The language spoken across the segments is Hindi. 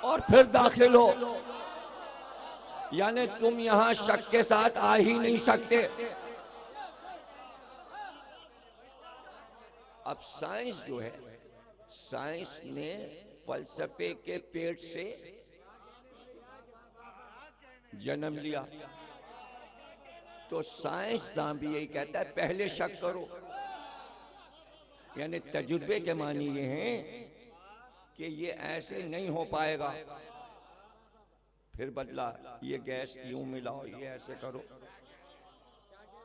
और फिर दाखिल हो, यानी तुम यहां शक के साथ आ ही नहीं सकते। अब साइंस जो है, साइंस ने फलसफे के पेट से जन्म लिया, तो साइंसदान भी यही कहता है पहले शक करो। यानी तजुर्बे के मानी ये हैं कि ये ऐसे नहीं हो पाएगा, फिर बदला, ये गैस यूं मिलाओ, ये ऐसे करो,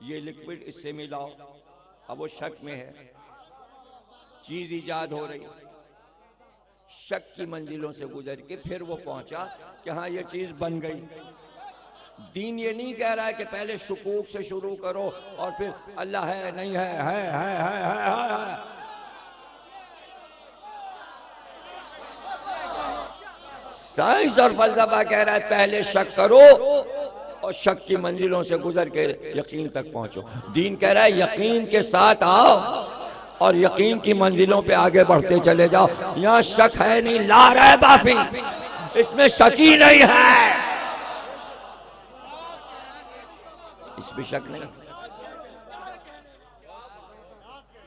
ये लिक्विड इससे मिलाओ, अब वो शक में है, चीज इजाद हो रही, शक की मंजिलों से गुजर के फिर वो पहुंचा कि हाँ ये चीज बन गई। दीन ये नहीं कह रहा है कि पहले शुकूक से शुरू करो और फिर अल्लाह है नहीं है। साइंस और फलसफा कह रहा है पहले शक करो और शक की मंजिलों से गुजर के यकीन तक पहुंचो। दीन कह रहा है यकीन के साथ आओ और यकीन की मंजिलों पे आगे बढ़ते चले जाओ। यहां शक है नहीं, ला रहा है बाफी, इसमें शक ही नहीं है, इसमें शक नहीं।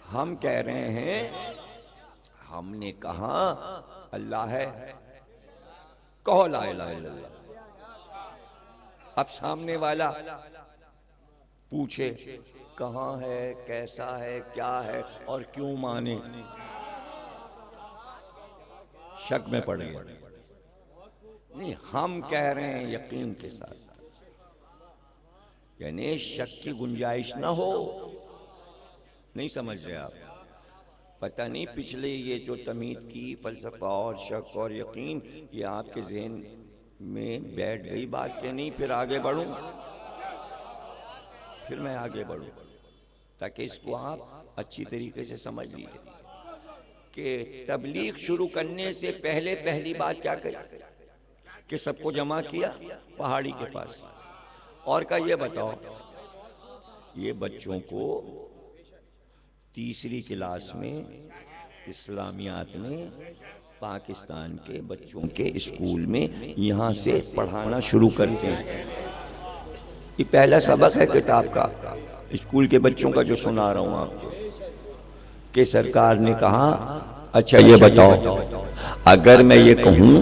हम कह रहे हैं, हमने कहा अल्लाह है, कहो ला इलाहा इल्लल्लाह। अब सामने वाला पूछे कहां है, कैसा है, क्या है और क्यों माने, शक में पड़ गए। नहीं, हम कह रहे हैं यकीन के साथ, यानी शक की गुंजाइश ना हो। नहीं समझ रहे आप? पता नहीं पिछले ये जो तमीद की फलसफा और शक और यकीन, ये आपके ज़हन में बैठ गई बात के नहीं फिर आगे बढ़ूं, फिर मैं आगे बढ़ूं ताकि इसको आप अच्छी तरीके से समझ लीजिए कि तबलीग शुरू करने से पहले पहली बात क्या कही कि सबको जमा किया पहाड़ी के पास और का ये बताओ, ये बच्चों को तीसरी क्लास में इस्लामियात में पाकिस्तान के बच्चों के स्कूल में यहाँ से पढ़ाना शुरू करते हैं। ये पहला सबक है किताब का, स्कूल के बच्चों का जो सुना रहा हूँ आपको, कि सरकार ने कहा अच्छा ये बताओ, अगर मैं ये कहूँ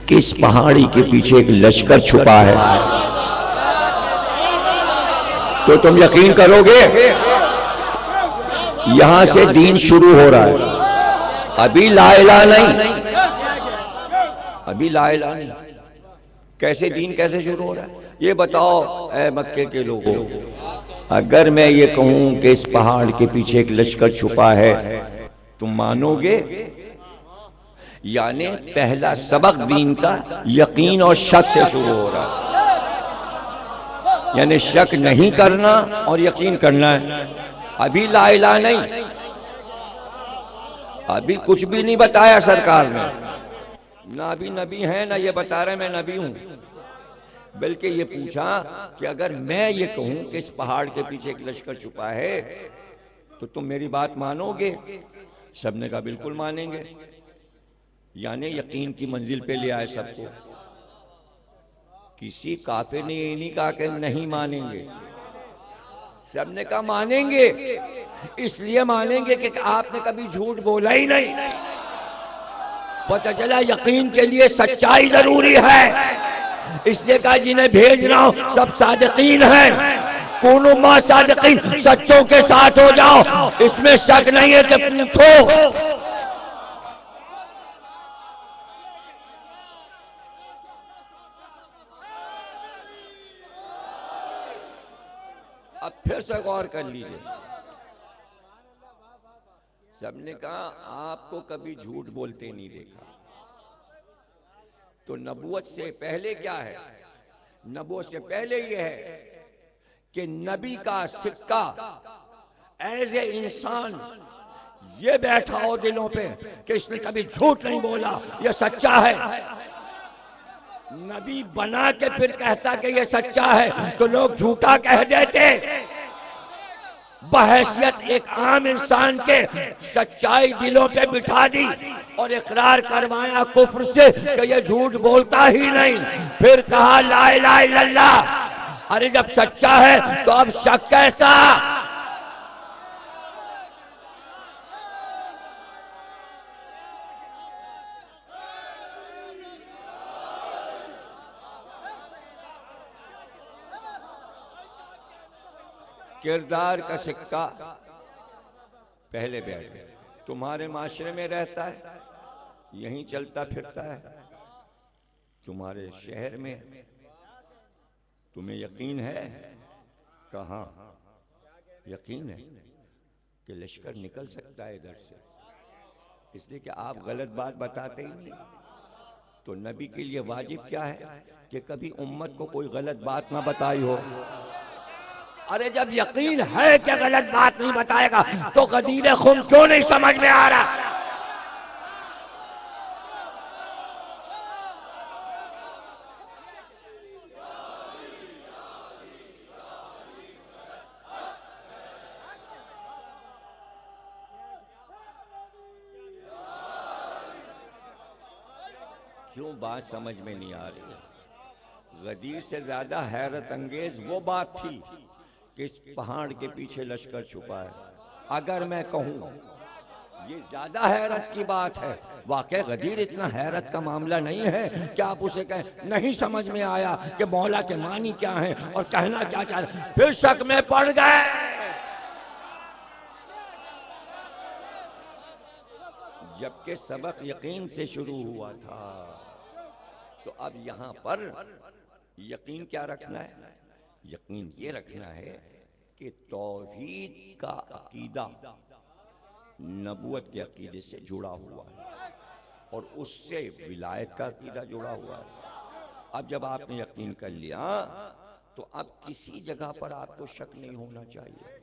कि इस पहाड़ी के पीछे एक लश्कर छुपा है तो तुम यकीन करोगे? यहां से दीन शुरू हो रहा है, अभी ला इलाहा नहीं, अभी ला इलाहा नहीं, कैसे दीन कैसे शुरू हो रहा है ये बताओ ऐ मक्के के लोगों। अगर मैं ये कहूं कि इस पहाड़ के पीछे एक लश्कर छुपा है तुम मानोगे? यानी पहला सबक दीन का यकीन और शक से शुरू हो रहा है, यानी शक नहीं करना और यकीन करना है। अभी ला इलाहा नहीं, अभी कुछ भी नहीं बताया सरकार ने, ना अभी नबी है ना ये बता रहे मैं नबी हूं, बल्कि ये पूछा कि अगर मैं ये कहूं कि इस पहाड़ के पीछे एक लश्कर छुपा है तो तुम मेरी बात मानोगे? सबने कहा बिल्कुल मानेंगे, यानी यकीन की मंजिल पे ले आए सबको। किसी काफिर ने ये नहीं कहा कि नहीं मानेंगे, सबने कहा मानेंगे। इसलिए मानेंगे कि आपने कभी झूठ बोला ही नहीं। पता चला यकीन के लिए सच्चाई जरूरी है, इसलिए कहा जिन्हें भेज रहा हूं सब सादिकीन हैं, कूनू मा सादिकीन, सच्चों के साथ हो जाओ, इसमें शक नहीं है कि पूछो। अब फिर से गौर कर लीजिए, सबने कहा आपको कभी झूठ बोलते नहीं देखा, तो नबूवत से पहले क्या है? नबूवत से पहले यह है कि नबी का सिक्का एज ए इंसान ये बैठा हो दिलों पे कि इसने कभी झूठ नहीं बोला, ये सच्चा है। नबी बना के फिर कहता कि ये सच्चा है तो लोग झूठा कह देते। बहैसियत एक आम इंसान के सच्चाई दिलों पे बिठा दी और इकरार करवाया कुफ्र से कि ये झूठ बोलता ही नहीं। फिर कहा ला इलाहा इल्लल्लाह। अरे जब सच्चा है तो अब शक कैसा? किरदार का सिक्का पहले बैठ तुम्हारे माशरे में रहता है, यहीं चलता फिरता है। तुम्हारे शहर में तुम्हें यकीन है? कहाँ यकीन है कि लश्कर निकल सकता है इधर से, इसलिए कि आप गलत बात बताते ही नहीं। तो नबी के लिए वाजिब क्या है कि कभी उम्मत को कोई गलत बात ना बताई हो। अरे जब यकीन है कि गलत बात नहीं बताएगा तो गदीर खुम क्यों नहीं समझ में आ रहा? क्यों बात समझ में नहीं आ रही? गदीर से ज्यादा हैरत अंगेज वो बात थी कि इस पहाड़ के पीछे लश्कर छुपा है। अगर मैं कहूं ये ज्यादा हैरत की बात है। वाकई गदीर इतना हैरत का मामला नहीं है कि आप उसे कहें नहीं समझ में आया कि मौला के मानी क्या है और कहना क्या चाह रहे, फिर शक में पड़ गए। जबकि सबक यकीन से शुरू हुआ था। तो अब यहां पर यकीन क्या रखना है? यकीन ये रखना है कि तौहीद का अकीदा नबूवत के अकीदे से जुड़ा हुआ है और उससे विलायत का अकीदा जुड़ा हुआ है। अब जब आपने यकीन कर लिया तो अब किसी जगह पर आपको शक नहीं होना चाहिए,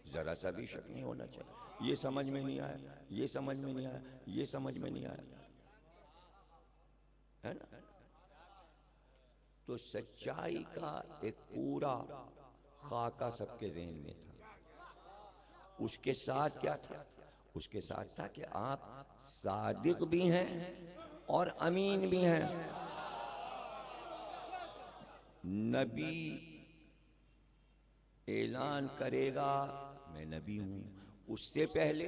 जरा सा भी शक नहीं होना चाहिए। ये समझ में नहीं आया, ये समझ में नहीं आया, ये समझ में नहीं आया, है ना? तो सच्चाई का एक पूरा खाका सबके ज़हन में था। उसके साथ क्या था? उसके साथ था कि आप सादिक भी हैं और अमीन भी हैं। नबी ऐलान करेगा मैं नबी हूं, उससे पहले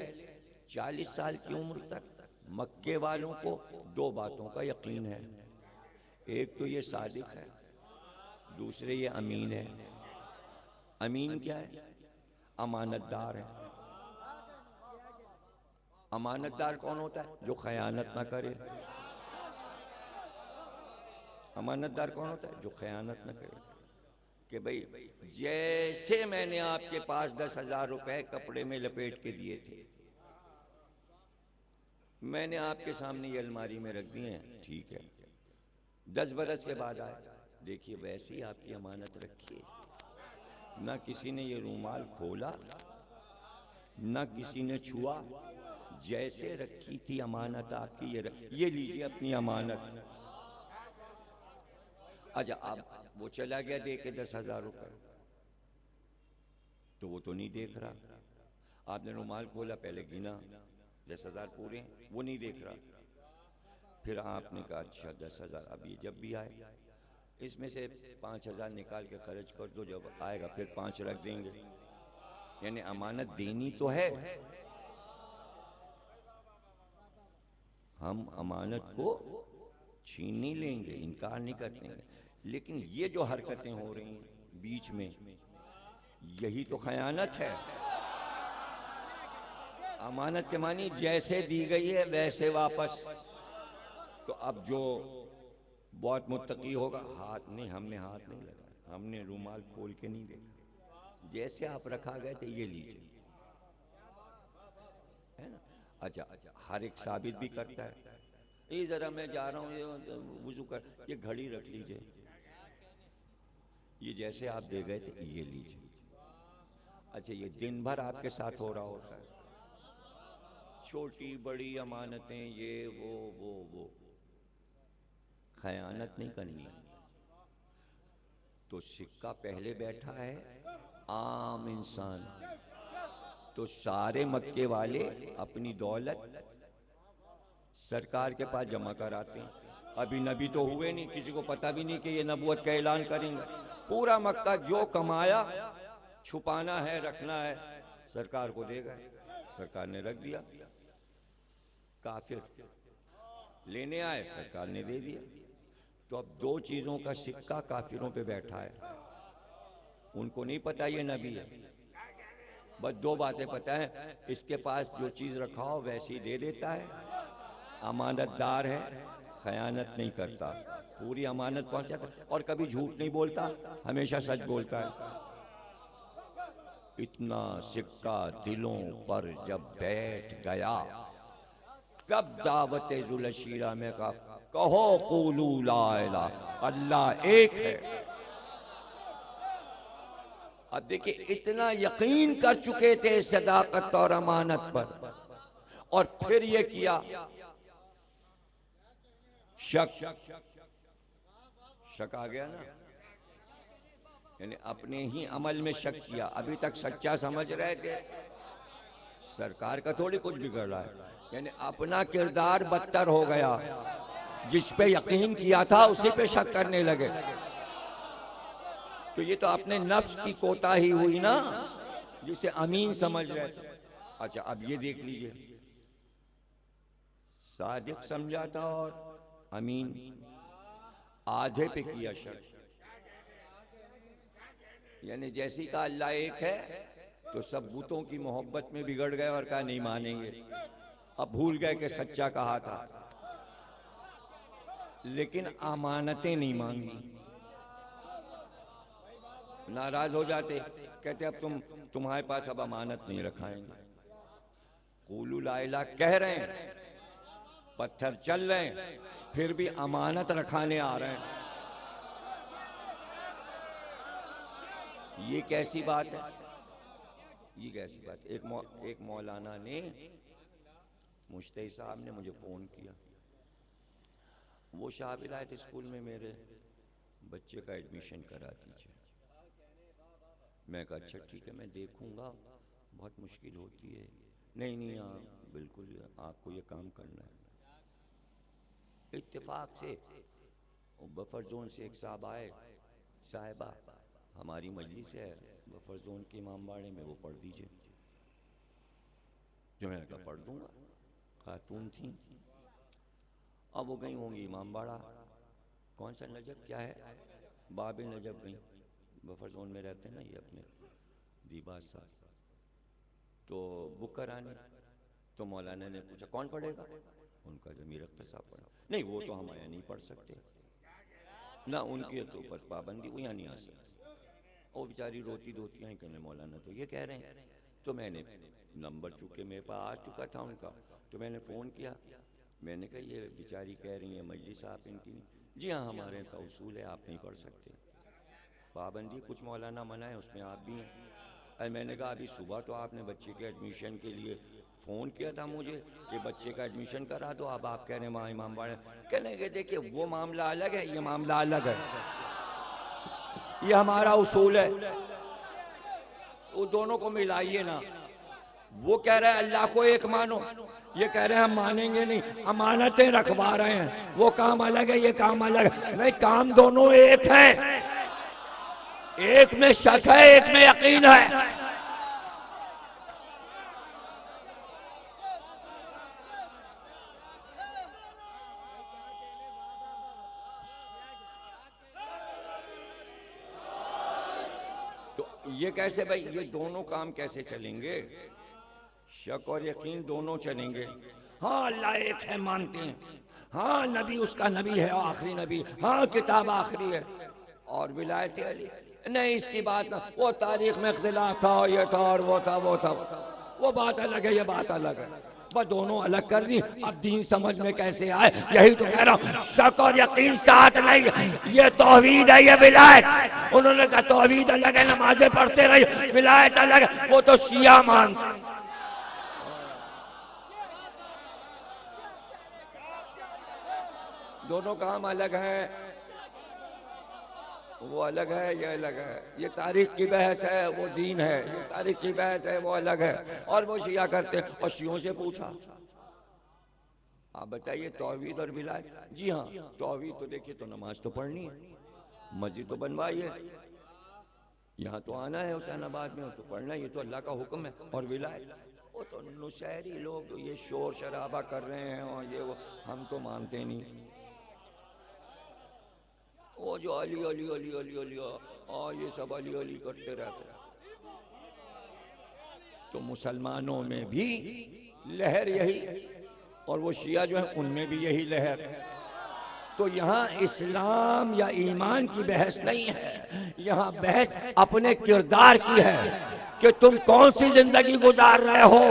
40 साल की उम्र तक मक्के वालों को दो बातों का यकीन है। एक तो ये सादिक है, दूसरे ये अमीन है। अमीन क्या है? अमानतदार है। अमानतदार कौन होता है? जो खयानत ना करे। अमानतदार कौन होता है? जो खयानत ना करे। कि भाई जैसे मैंने आपके पास 10,000 रुपए कपड़े में लपेट के दिए थे, मैंने आपके सामने ये अलमारी में रख दिए हैं, ठीक है। 10 बरस के बाद आए, देखिए वैसी आपकी अमानत रखी है। ना किसी ने ये रूमाल खोला, ना किसी ने छुआ, जैसे रखी थी अमानत आपकी ये लीजिए अपनी अमानत। अच्छा अब वो चला गया दे के 10,000 रुपए, तो वो तो नहीं देख रहा। आपने रुमाल खोला, पहले गिना 10,000 पूरे, वो नहीं देख रहा। फिर आपने कहा अच्छा 10,000, अब ये जब भी आए इसमें से 5,000 निकाल के खर्च कर दो, जब आएगा फिर 5 रख देंगे। यानी अमानत देनी तो है, हम अमानत को छीन नहीं लेंगे, इनकार नहीं करते, लेकिन ये जो हरकतें हो रही हैं बीच में, यही तो खयानत है। अमानत के मानी जैसे दी गई है वैसे वापस। तो अब जो बहुत मुत्तकी होगा, हाथ नहीं, हमने हाथ नहीं लगाया, हमने रूमाल खोल के नहीं देखा, जैसे आप रखा गए थे ये लीजिए, है ना? अच्छा हर एक साबित भी करता है, ये जरा मैं जा रहा हूँ, ये वुजू कर, ये घड़ी रख लीजिए, ये जैसे आप दे गए थे ये लीजिए। अच्छा ये दिन भर आपके साथ हो रहा होता है, छोटी बड़ी अमानतें, ये वो खयानत नहीं करनी। तो सिक्का पहले बैठा है आम इंसान। तो सारे मक्के वाले अपनी दौलत सरकार के पास जमा कराते हैं। अभी नबी तो हुए नहीं, किसी को पता भी नहीं कि ये नबूवत का ऐलान करेंगे। पूरा मक्का जो कमाया, छुपाना है, रखना है, सरकार को देगा। सरकार ने रख दिया। काफिर लेने आए, सरकार ने दे दिया। तो अब दो चीजों का सिक्का काफिरों पे बैठा है। उनको नहीं पता ये नबी है, बस दो बातें पता है, इसके पास जो चीज रखा हो वैसी दे देता है, अमानतदार है, खयानत नहीं करता, पूरी अमानत पहुंचाता, और कभी झूठ नहीं बोलता, हमेशा सच बोलता है। इतना सिक्का दिलों पर जब बैठ गया, तब दावत जुलशीरा में कहा, कहो कूलू ला इलाहा, अल्लाह एक है। अब देखिए, इतना यकीन कर चुके थे सदाकत और अमानत पर, और फिर ये किया शक। शक आ गया ना, यानी अपने ही अमल में शक किया। अभी तक सच्चा समझ रहे थे, सरकार का थोड़ी कुछ बिगड़ रहा है, यानी अपना किरदार बदतर हो गया। जिस पे यकीन किया था उसी पे शक करने लगे। तो ये तो अपने नफ्स की कोताही हुई ना, जिसे अमीन समझ रहे थे। अच्छा, अब ये देख लीजिए, सादिक समझा था और अमीन, आधे पे किया शक। यानी जैसी का अल्लाह एक है, तो सब बुतों की मोहब्बत में बिगड़ गए और कहा नहीं मानेंगे। अब भूल गए कि सच्चा कहा था, लेकिन अमानतें नहीं मांगी। नाराज हो जाते, कहते अब तुम्हारे पास अब अमानत नहीं रखाएंगे। कूलू ला इलाहा कह रहे हैं, पत्थर चल रहे हैं, फिर भी अमानत रखाने आ रहे हैं। ये कैसी बात है? ये कैसी बात? एक मौलाना ने, मुश्तही साहब ने मुझे फोन किया, वो शाह विलायत स्कूल में मेरे बच्चे का एडमिशन करा दीजिए। मैं कहा अच्छा ठीक है, मैं देखूंगा, बहुत मुश्किल होती है। नहीं नहीं, बिल्कुल आपको ये काम करना है। इत्तेफाक से बफर जोन से एक साहब आए, साहिबा हमारी मजलिस है बफर जोन के इमामबाड़े में, वो पढ़ दीजिए। जो मैंने कहा पढ़ दूंगा, खातून थी। अब वो गई होंगी इमामबाड़ा, कौन सा नजब क्या है, बाबे नजब गई, बफर जोन में रहते हैं ना ये अपने दीबाज साहब। तो बुक कराने, तो मौलाना ने पूछा कौन पढ़ेगा, उनका जमीर अख्तर साहब पढ़ा। नहीं वो तो हम आया नहीं पढ़ सकते ना, उनके तो ऊपर पाबंदी, वो यहाँ नहीं आ सकते। वो बेचारी रोती धोती हैं, कहने मौलाना तो ये कह रहे हैं। तो मैंने नंबर चूंकि मेरे पास आ चुका था उनका, तो मैंने फ़ोन किया। मैंने कहा ये बेचारी कह रही है मजलिस आप इनकी नहीं। जी हाँ, हमारे यहाँ तो उसूल है, आप नहीं पढ़ सकते, पाबंदी, कुछ मौलाना मना है, उसमें आप भी हैं। अरे मैंने कहा अभी सुबह तो आपने बच्चे के एडमिशन के लिए फ़ोन किया था मुझे कि बच्चे का एडमिशन करा दो, अब आप कह रहे हैं वहाँ इमाम बाड़े। कहने लगे देखिए वो मामला अलग है, ये मामला अलग है, ये हमारा उसूल है, वो दोनों को मिलाइए ना। वो कह रहे हैं अल्लाह को एक मानो, ये कह रहे हैं हम मानेंगे नहीं, अमानतें रखवा रहे हैं। वो काम अलग है, ये काम अलग है। नहीं, काम दोनों एक है, एक में शक है, एक में यकीन है। तो ये कैसे भाई, ये दोनों काम कैसे चलेंगे? शक और यकीन दोनों चलेंगे। हाँ अल्लाह एक है मानते हैं, हाँ नबी उसका नबी है, आखिरी नबी, हाँ किताब आखिरी है, और विलायत अली नहीं, इसकी बात ना, वो तारीख में इख्तिलाफ था, ये था और वो था, वो बात अलग है, ये बात अलग है। बस दोनों अलग कर दी। अब दीन समझ में कैसे आए? यही तो कह रहा हूँ, शक और यकीन साथ नहीं, ये तौहीद है, ये विलायत। उन्होंने कहा तौहीद अलग है, नमाजें पढ़ते रहे, विलायत अलग है, वो तो शिया मानते। दोनों काम अलग हैं। वो अलग है, ये अलग है। ये तारीख की बहस है, वो दीन है। ये तारीख की बहस है, वो अलग है। और वो शिया करते हैं। और शियों से पूछा, आप बताइए तौहीद और विलायत। जी हाँ, तौहीद तो देखिए, तो नमाज तो पढ़नी है, मस्जिद तो बनवाई है, यहाँ तो आना है हुसैनाबाद में, तो पढ़ना, ये तो अल्लाह का हुक्म है। और विलायत, वो तो नुशहरी लोग तो ये शोर शराबा कर रहे हैं और ये वो, हम तो मानते नहीं। वो जो अली अली अली अली अली और ये सब अली अली करते रहते हैं। तो मुसलमानों में भी लहर यही, और वो शिया जो है उनमें भी यही लहर है। तो यहाँ इस्लाम या ईमान की बहस नहीं है, यहाँ बहस अपने किरदार की है कि तुम कौन सी जिंदगी गुजार रहे हो।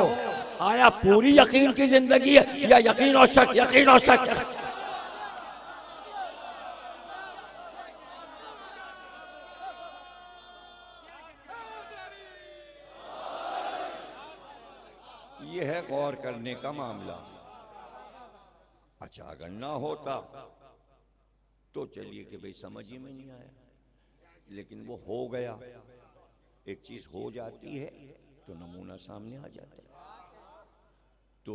आया पूरी यकीन की जिंदगी है या यकीन और शक, यकीन और शक। ये है गौर करने का मामला। अच्छा, अगर ना होता तो चलिए कि भाई समझ ही में नहीं आया, लेकिन वो हो गया। एक चीज हो जाती है तो नमूना सामने आ जाता है। तो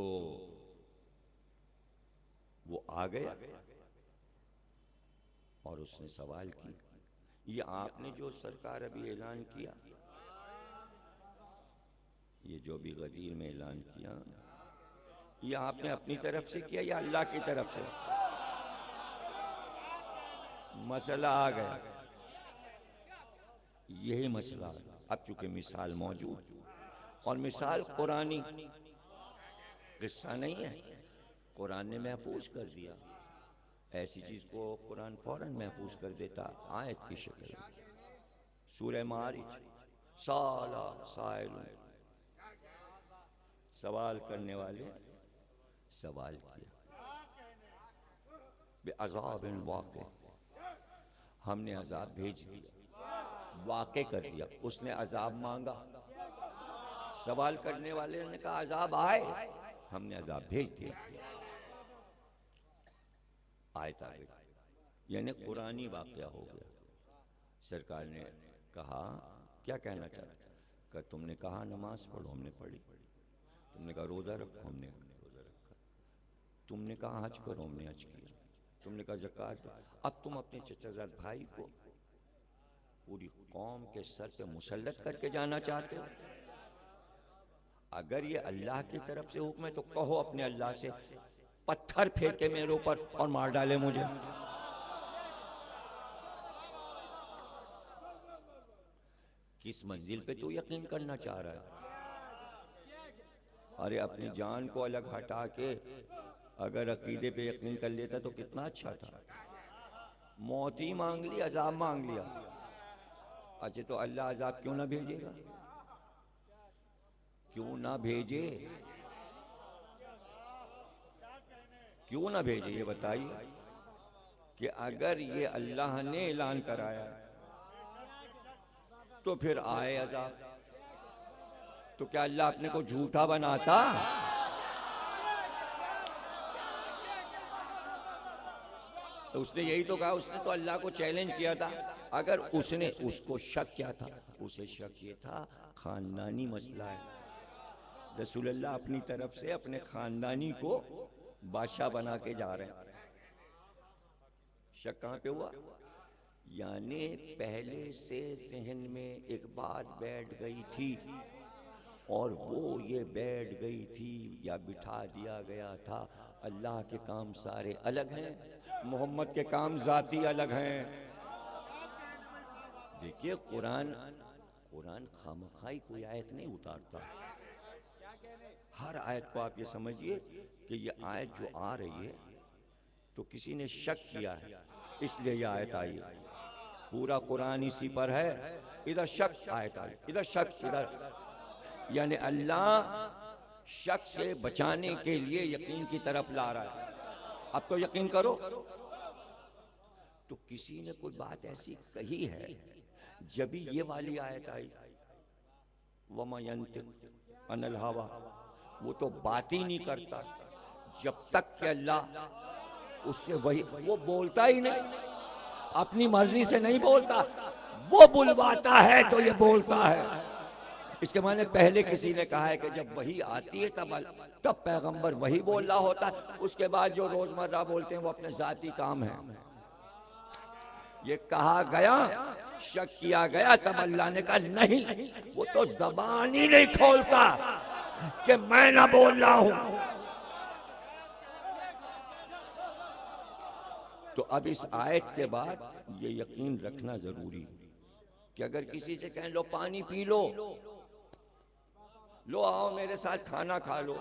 वो आ गया और उसने सवाल किया, ये आपने जो सरकार अभी ऐलान किया, ये जो भी गदीर में ऐलान किया, ये आपने अपनी तरफ से किया या अल्लाह की तरफ से? मसला आ गया, यही मसला। अब चूंकि मिसाल मौजूद, और मिसाल कुरानी किस्सा नहीं है, कुरान ने महफूज कर दिया। ऐसी चीज को कुरान फौरन महफूज कर देता आयत की शक्ल में। सूरह मारिज, साला साइल, सवाल करने वाले सवाल किया, बेअज़ाबिन वाक़े, हमने अजाब भेज दिया, वाक़े कर दिया। उसने अजाब मांगा, सवाल करने वाले ने कहा अजाब आए, हमने अजाब भेज दिया। आयत आ गई, यानी कुरानी वाक़या हो गया। सरकार ने कहा, क्या कहना चाहते? कि तुमने कहा नमाज पढ़ो, हमने पढ़ी। तुमने कहा रोज़ा रखो, हमने रोज़ा रखा। तुमने कहा हज करो, हमने हज किया। तुमने कहा ज़कात दो। अब तुम अपने चचाजाद भाई को पूरी कौम के सर पे मुसल्लत करके जाना चाहते हो? अगर ये अल्लाह की तरफ से हुक्म है तो कहो अपने अल्लाह से, पत्थर फेंके मेरे ऊपर और मार डाले मुझे। किस मंजिल पे तू यकीन करना चाह रहा है? अरे अपनी जान को अलग हटा के अगर अकीदे पे यकीन कर लेता तो कितना अच्छा था। मौत ही मांग ली, अजाब मांग लिया। अच्छा, तो अल्लाह अजाब क्यों ना भेजेगा? क्यों ना भेजे? क्यों ना भेजे ये बताइए। कि अगर ये अल्लाह ने ऐलान कराया तो फिर आए अजाब, तो क्या अल्लाह अपने को झूठा बनाता? तो उसने यही तो कहा, उसने तो अल्लाह को चैलेंज किया था। अगर उसने, उसको शक क्या था? उसे शक ये था खानदानी मसला है, रसूलुल्लाह अपनी तरफ से अपने खानदानी को बादशाह बना के जा रहे हैं। शक कहाँ पे हुआ? यानी पहले से जहन में एक बात बैठ गई थी, और वो ये बैठ गई थी या बिठा दिया गया था, अल्लाह के काम सारे अलग हैं, मोहम्मद के काम जाती अलग हैं। देखिए कुरान खामखाई कोई आयत नहीं उतारता। हर आयत को आप ये समझिए कि ये आयत जो आ रही है तो किसी ने शक किया है, इसलिए ये आयत आई है। पूरा कुरान इसी पर है। इधर शक आयत आई, इधर शक, इधर, यानी अल्लाह शक से बचाने के लिए यकीन की तरफ ला रहा है। अब तो यकीन करो। तो किसी ने कोई बात ऐसी कही है, जब ये वाली आयत आई, वमा यंतिक़ु अनिल हवा, वो तो बात ही नहीं करता जब तक कि अल्लाह उससे, वही वो बोलता ही नहीं। अपनी मर्जी से नहीं बोलता, वो बुलवाता है तो ये बोलता है। इसके माने पहले किसी ने कहा है कि जब वही आती है तब पैगंबर वही बोल रहा होता है, उसके बाद जो रोजमर्रा बोलते हैं वो अपने जाती काम है। ये कहा गया, शक किया गया, तब अल्लाह ने कहा नहीं, वो तो जबान ही नहीं खोलता कि मैं ना बोल रहा हूं। तो अब इस आयत के बाद ये यकीन रखना जरूरी है कि अगर किसी से कहें लो पानी पी लो, लो आओ मेरे साथ खाना खा लो,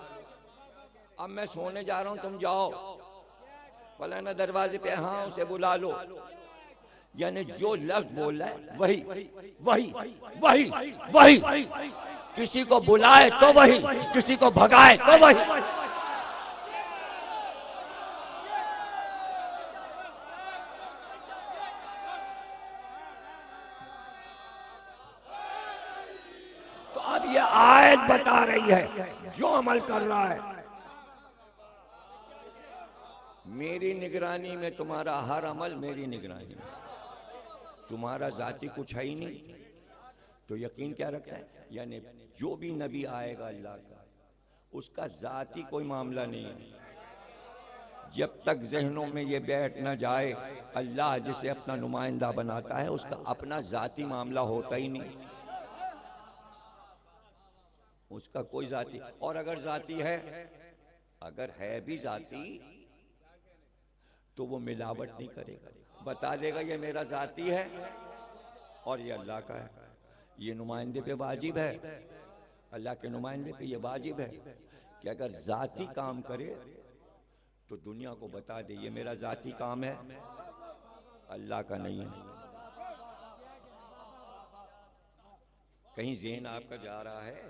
अब मैं सोने जा रहा हूं तुम जाओ फलाना दरवाजे पे, हाँ उसे बुला लो, यानी जो लफ्ज बोल रहा है वही वही वही वही, किसी को बुलाए तो वही, किसी को भगाए तो वही। तो अब ये आयत बता रही है जो अमल कर रहा है मेरी निगरानी में, तुम्हारा हर अमल मेरी निगरानी में, तुम्हारा जाती कुछ है ही नहीं, तो यकीन क्या रखता है? यानी जो भी नबी आएगा अल्लाह का, उसका जाती कोई मामला नहीं है। जब तक जहनों में ये बैठ न जाए अल्लाह जिसे अपना नुमाइंदा बनाता है उसका अपना जाती मामला होता ही नहीं, उसका कोई जाती। और अगर जाती है, अगर है भी जाती तो वो मिलावट नहीं करेगा, बता देगा ये मेरा जाती है और ये अल्लाह का है। ये नुमाइंदे पे वाजिब है, अल्लाह के नुमाइंदे पे ये वाजिब है कि अगर जाती काम करे तो दुनिया को बता दे ये मेरा जाती काम है, अल्लाह का नहीं है। कहीं ज़हन आपका जा रहा है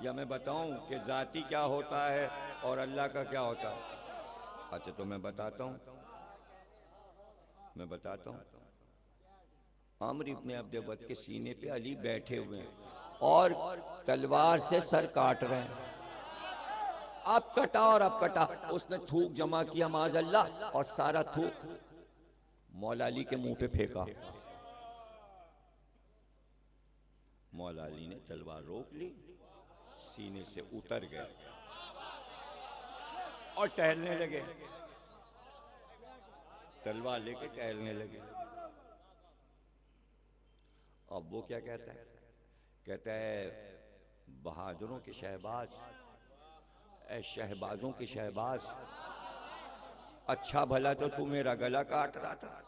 या मैं बताऊं कि जाती क्या होता है और अल्लाह का क्या होता है? अच्छा तो मैं बताता हूं, अमर इब्ने अब्दे वद के सीने पे अली बैठे हुए हैं और तलवार से सर काट रहे हैं। अब कटा और अब कटा, उसने थूक जमा किया माज़अल्लाह और सारा थूक मौला अली के मुंह पे फेंका। मौला अली ने तलवार रोक ली, सीने से उतर गए और टहलने लगे, तलवार लेके टहलने लगे। अब वो क्या कहता है? कहता है बहादुरों के शहबाज, ऐ शहबाजों के शहबाज, अच्छा भला तो तू मेरा गला काट रहा था,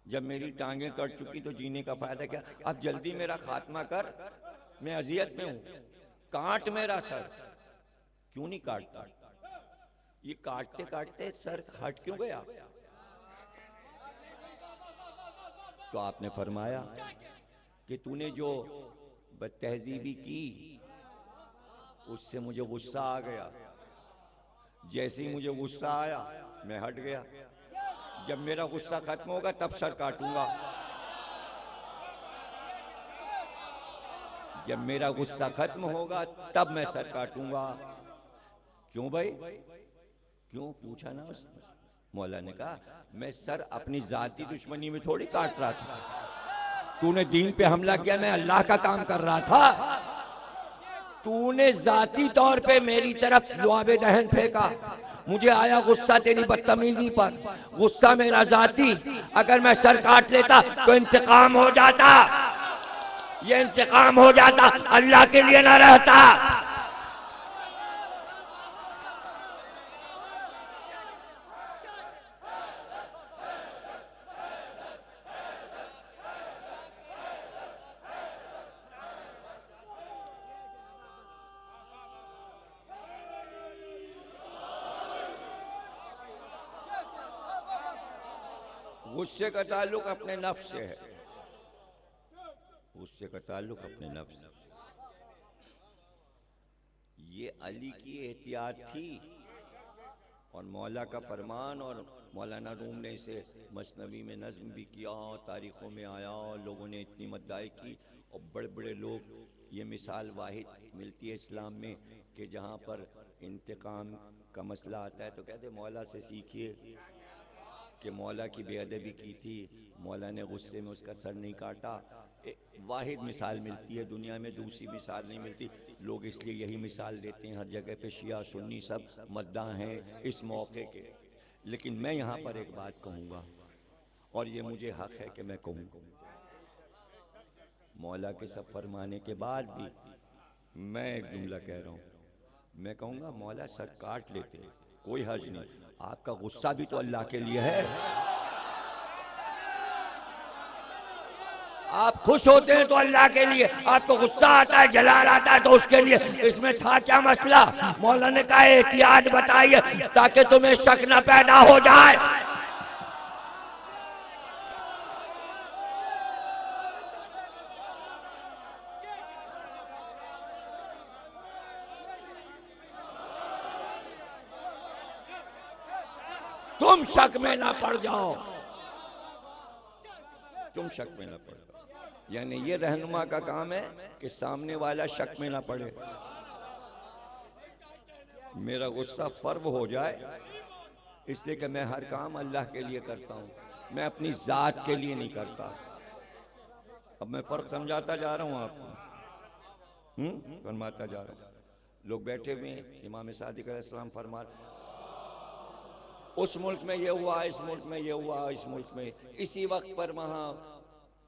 जब मेरी टांगें कट चुकी तो जीने का फायदा क्या? अब जल्दी मेरा खात्मा कर, मैं अजियत में हूं, काट मेरा सर। क्यों नहीं काटता? ये काटते काटते सर हट क्यों गया? तो आपने फरमाया कि तूने जो बदतहजीबी की उससे मुझे गुस्सा आ गया, जैसे ही मुझे गुस्सा आया मैं हट गया, जब मेरा गुस्सा खत्म होगा तब सर काटूंगा, जब मेरा गुस्सा खत्म होगा तब मैं सर काटूंगा। क्यों भाई? क्यों पूछा ना उसने? मौला ने कहा मैं सर अपनी जाती दुश्मनी में थोड़ी काट रहा था, तूने दीन पे हमला किया, मैं अल्लाह का काम कर रहा था, तूने जाती तौर पे मेरी तरफ लुआबे दहन फेंका, मुझे आया गुस्सा तेरी बदतमीजी पर, गुस्सा मेरा जाती, अगर मैं सर काट लेता तो इंतकाम हो जाता, ये इंतकाम हो जाता, अल्लाह के लिए ना रहता। गुस्से का ताल्लुक अपने नफ्स से है, गुस्से का ताल्लुक अपने नफ्स से। ये अली की एहतियात थी और मौला का फरमान, और मौलाना रूम ने इसे मसनवी में नज्म भी किया, तारीखों में आया और लोगों ने इतनी मद्दाई की, और बड़े बड़े लोग, ये मिसाल वाहिद मिलती है इस्लाम में कि जहाँ पर इंतकाम का मसला आता है तो कहते मौला से सीखिए, कि मौला की बेअदबी की थी, मौला ने गुस्से में उसका सर नहीं काटा। वाहिद मिसाल मिलती है दुनिया में, दूसरी मिसाल नहीं मिलती। लोग इसलिए यही मिसाल देते हैं हर जगह पे, शिया सुन्नी सब मद्दाह हैं इस मौके के। लेकिन मैं यहाँ पर एक बात कहूँगा, और ये मुझे हक है कि मैं कहूँ। मौला के सब फरमाने के बाद भी मैं एक जुमला कह रहा हूँ, मैं कहूँगा मौला सर काट लेते, कोई हर्ज नहीं। आपका गुस्सा भी तो अल्लाह के लिए है। आप खुश होते हैं तो अल्लाह के लिए, आपको गुस्सा आता है, जलाल आता है तो उसके लिए। इसमें था क्या मसला? मौला ने कहा एहतियात बताइए ताकि तुम्हें शक न पैदा हो जाए। तुम शक में ना पड़ जाओ, तुम शक में ना पड़ जाओ। यानी ये रहनुमा का काम है कि सामने वाला शक में ना पड़े। मेरा गुस्सा फर्व हो जाए, इसलिए कि मैं हर काम अल्लाह के लिए करता हूँ, मैं अपनी जात के लिए नहीं करता। अब मैं फर्क समझाता जा रहा हूँ आपको, फरमाता जा रहा हूँ। लोग बैठे हुए हैं, इमाम सादिक अलैहिस्सलाम फरमा, उस मुल्क में ये हुआ, इस मुल्क में ये हुआ, इस मुल्क में इसी वक्त पर वहाँ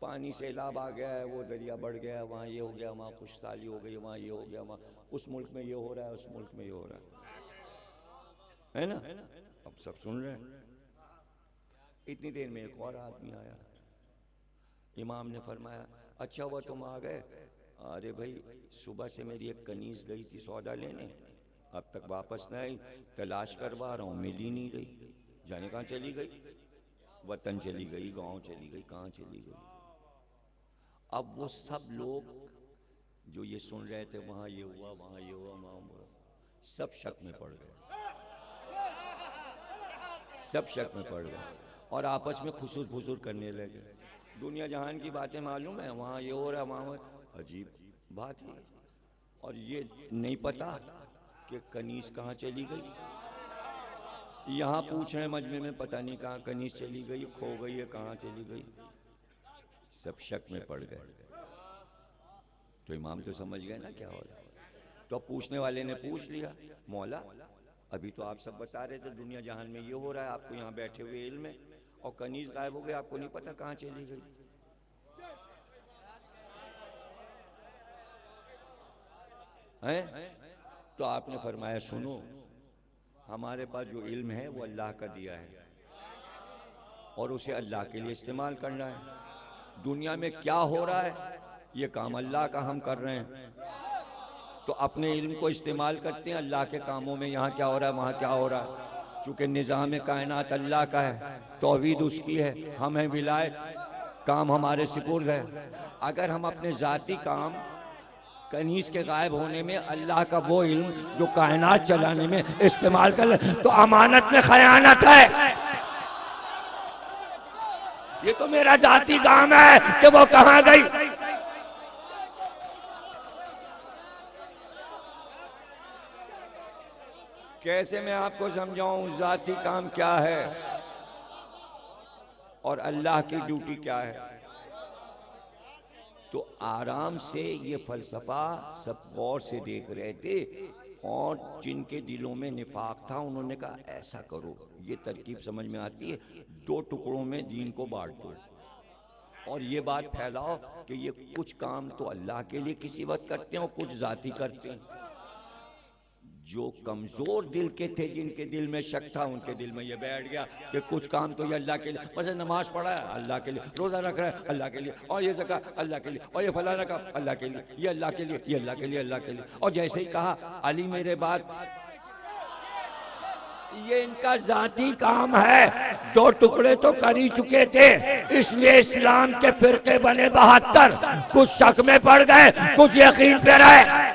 पानी सैलाब आ गया है, वो दरिया बढ़ गया, वहाँ ये हो गया, वहाँ खुशहाली हो गई, वहाँ ये हो गया, वहाँ उस मुल्क में ये हो रहा है, उस मुल्क में ये हो रहा है ना? अब सब सुन रहे हैं। इतनी देर में एक और आदमी आया, इमाम ने फरमाया अच्छा हुआ तुम आ गए। अरे भाई सुबह से मेरी एक कनीज गई थी सौदा लेने, अब तक वापस नहीं आई, तलाश करवा रहा हूँ, मिल ही नहीं रही, जाने कहाँ चली गई, वतन चली गई, गांव चली गई, कहाँ चली गई। अब वो सब लोग जो ये सुन रहे थे, वहाँ ये हुआ, वहाँ ये हुआ, वहाँ हुआ, सब शक में पड़ गए, सब शक में पड़ गए और आपस में खुसूर फुसूर करने लगे। दुनिया जहान की बातें मालूम है, वहाँ ये हो रहा है, वहाँ अजीब बात है। और ये नहीं पता कि कनीज कहाँ चली गई। यहाँ पूछ रहे मजमे में, पता नहीं कहाँ कनीज चली गई, खो गई है, कहाँ चली गई। सब शक में पड़ गए। तो इमाम तो समझ गए ना क्या हो रहा है। तो पूछने वाले ने पूछ लिया, मौला अभी तो आप सब बता रहे थे दुनिया जहान में ये हो रहा है, आपको यहाँ बैठे हुए इल्म में, और कनीज गायब हो गई, आपको नहीं पता कहाँ चली गई। हैं? तो आपने फरमाया सुनो, हमारे पास जो इल्म है वो अल्लाह का दिया है और उसे अल्लाह के लिए इस्तेमाल करना है। दुनिया में क्या हो रहा है ये काम अल्लाह का हम कर रहे हैं, तो अपने इल्म को इस्तेमाल करते हैं अल्लाह के कामों में। यहाँ क्या हो रहा है, वहाँ क्या हो रहा है, चूँकि निज़ाम कायनात अल्लाह का है, तौहीद उसकी है, हम हैं विलायत, काम हमारे सिपुर्द है। अगर हम अपने ज़ाती काम कनीज के गायब होने में अल्लाह का वो इल्म जो कायनात चलाने में इस्तेमाल कर ले, तो अमानत में खयानत है। ये तो मेरा जाती काम है कि वो कहाँ गई। कैसे मैं आपको समझाऊं जाती काम क्या है और अल्लाह की ड्यूटी क्या है। तो आराम से ये फलसफा सब गौर से देख रहे थे, और जिनके दिलों में निफाक था उन्होंने कहा ऐसा करो, ये तरकीब समझ में आती है, 2 टुकड़ों में दीन को बांट दो और ये बात फैलाओ कि ये कुछ काम तो अल्लाह के लिए किसी वक्त करते हैं और कुछ जाती करते हैं। जो कमजोर दिल के थे, जिनके दिल में शक था, उनके दिल में ये बैठ गया कि कुछ काम तो ये अल्लाह के लिए, बस नमाज पढ़ा है अल्लाह के लिए, रोजा रख रहा है अल्लाह के लिए, और ये ज़कात अल्लाह के लिए, और ये फलाना काम अल्लाह के लिए, ये अल्लाह के लिए, ये अल्लाह के लिए, अल्लाह के लिए। और जैसे ही कहा अली मेरे बाद, ये इनका जाती काम है, 2 टुकड़े तो कर ही चुके थे, इसलिए इस्लाम के फिरके बने 72, कुछ शक में पड़ गए, कुछ यकीन पे रहे।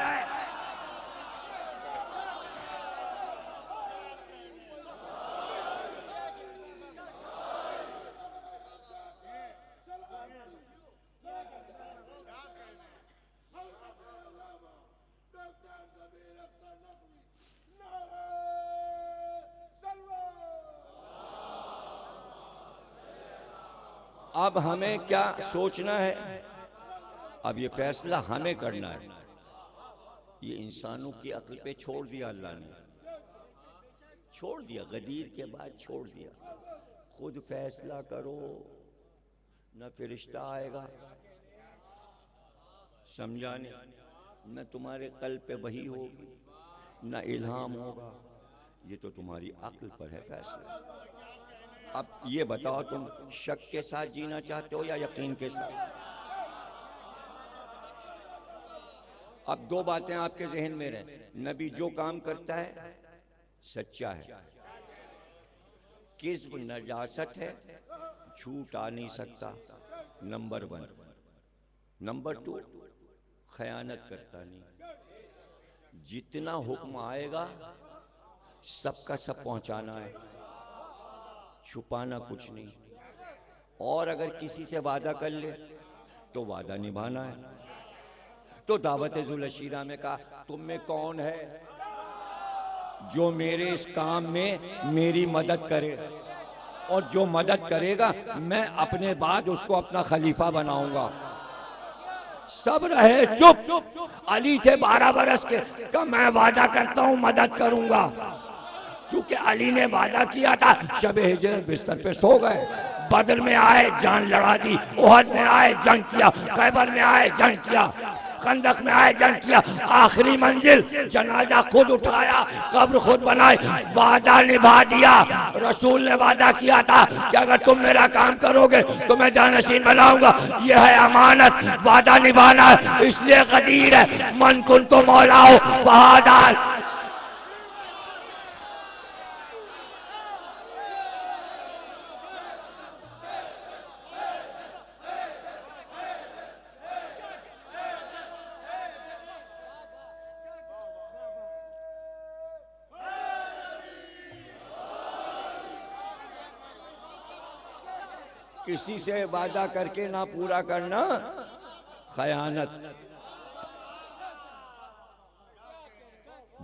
अब हमें क्या सोचना है? अब ये फैसला हमें करना है। ये इंसानों की अक्ल पे छोड़ दिया अल्लाह ने, छोड़ दिया, गदीर के बाद छोड़ दिया। खुद फैसला करो, न फरिश्ता आएगा समझाने, न तुम्हारे कल्ब पे वही होगी, न इल्हाम होगा। ये तो तुम्हारी अक्ल पर है फैसला। अब ये बताओ, तुम शक के साथ जीना चाहते हो या यकीन के साथ? अब दो बातें आपके जहन में रहे। नबी जो काम करता है सच्चा है, किस्ब नजासत है, झूठ आ नहीं सकता, नंबर 1। नंबर 2, खयानत करता नहीं। जितना हुक्म आएगा सबका सब पहुंचाना है, छुपाना कुछ नहीं। और अगर किसी से वादा कर ले तो वादा निभाना है। तो दावत जुलशीरा में कहा, तुम में कौन है जो मेरे इस काम में मेरी मदद करे, और जो मदद करेगा मैं अपने बाद उसको अपना खलीफा बनाऊंगा। सब रहे चुप। अली थे 12 बरस के, का मैं वादा करता हूं मदद करूंगा। चूंकि अली ने वादा किया था, शब हिजरत बिस्तर पे सो गए। बदर में आए जान लड़ा दी, ओहद में आए जंग किया, खैबर में आए जंग किया, खंदक में आए जंग किया। आखिरी मंजिल जनाजा खुद उठाया, कब्र खुद बनाई, वादा निभा दिया। रसूल ने वादा किया था कि अगर तुम मेरा काम करोगे तो मैं जानशीन बनाऊंगा। यह है अमानत, वादा निभाना, इसलिए कदीर है। मन कुन तो मौला हो बहादार। किसी से वादा करके ना पूरा करना खयानत।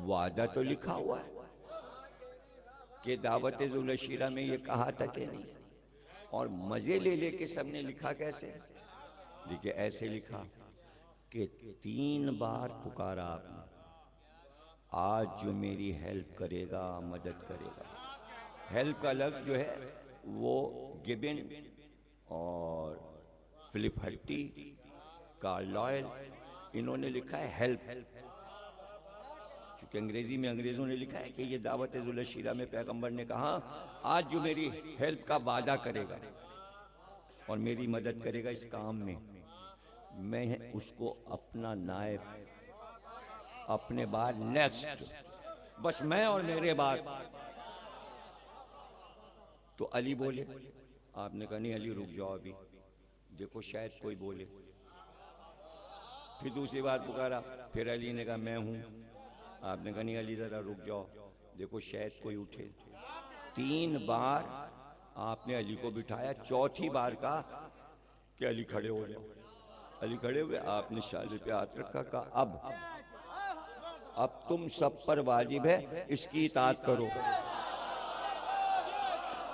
वादा तो लिखा हुआ है कि दावत जुलशीरा में ये कहा था कि नहीं, और मजे ले लेके सबने लिखा कैसे? देखिए ऐसे लिखा कि 3 बार पुकारा आपने, आज जो मेरी हेल्प करेगा मदद करेगा। हेल्प का लफ्ज जो है वो गिबिन और फिलिप हट्टी, कार्लाइल, इन्होंने लिखा है हेल्प। चूंकि अंग्रेजी में अंग्रेजों ने लिखा है कि ये दावत जुलशीरा में पैगंबर ने कहा, आज जो मेरी हेल्प का वादा करेगा और मेरी मदद करेगा इस काम में, मैं उसको अपना नायब, अपने बाद नेक्स्ट, बस मैं और मेरे बाद। तो अली बोले, आपने कहा नहीं अली रुक जाओ, अभी देखो शायद कोई बोले। फिर दूसरी बार पुकारा, फिर अली ने कहा मैं हूं। आपने कहा नहीं अली जरा रुक जाओ, देखो शायद कोई उठे। 3 बार आपने अली को बिठाया, चौथी बार कहा कि अली खड़े हो जाओ। अली खड़े हुए, आपने शाले पे हाथ रखा, कहा अब तुम सब पर वाजिब है इसकी इताअत करो,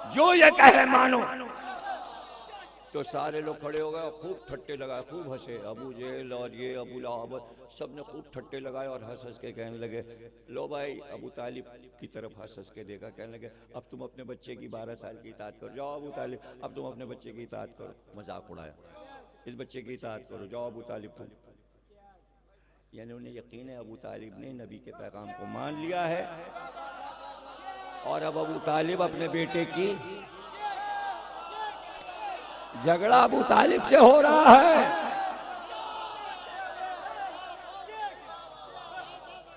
जो ये कहे मानो। तो सारे लोग खड़े हो गए और खूब ठट्टे लगाए, खूब हंसे। अबू जेल और ये अबू लहब सब ने खूब ठट्टे लगाए और हंस हंस के कहने लगे, लो भाई अबू तालिब की तरफ हंस हंस के देखा, कहने लगे अब तुम अपने बच्चे की 12 साल की इताअत करो, जाओ अबू तालिब, अब तुम अपने बच्चे की इताअत करो। मजाक उड़ाया, इस बच्चे की इताअत करो, जाओ अबू तालिब तुम। यानी उन्हें यकीन है अबू तालिब ने नबी के पैगाम को मान लिया है, और अब अबू तालिब अपने बेटे की, झगड़ा अबू तालिब से हो रहा है।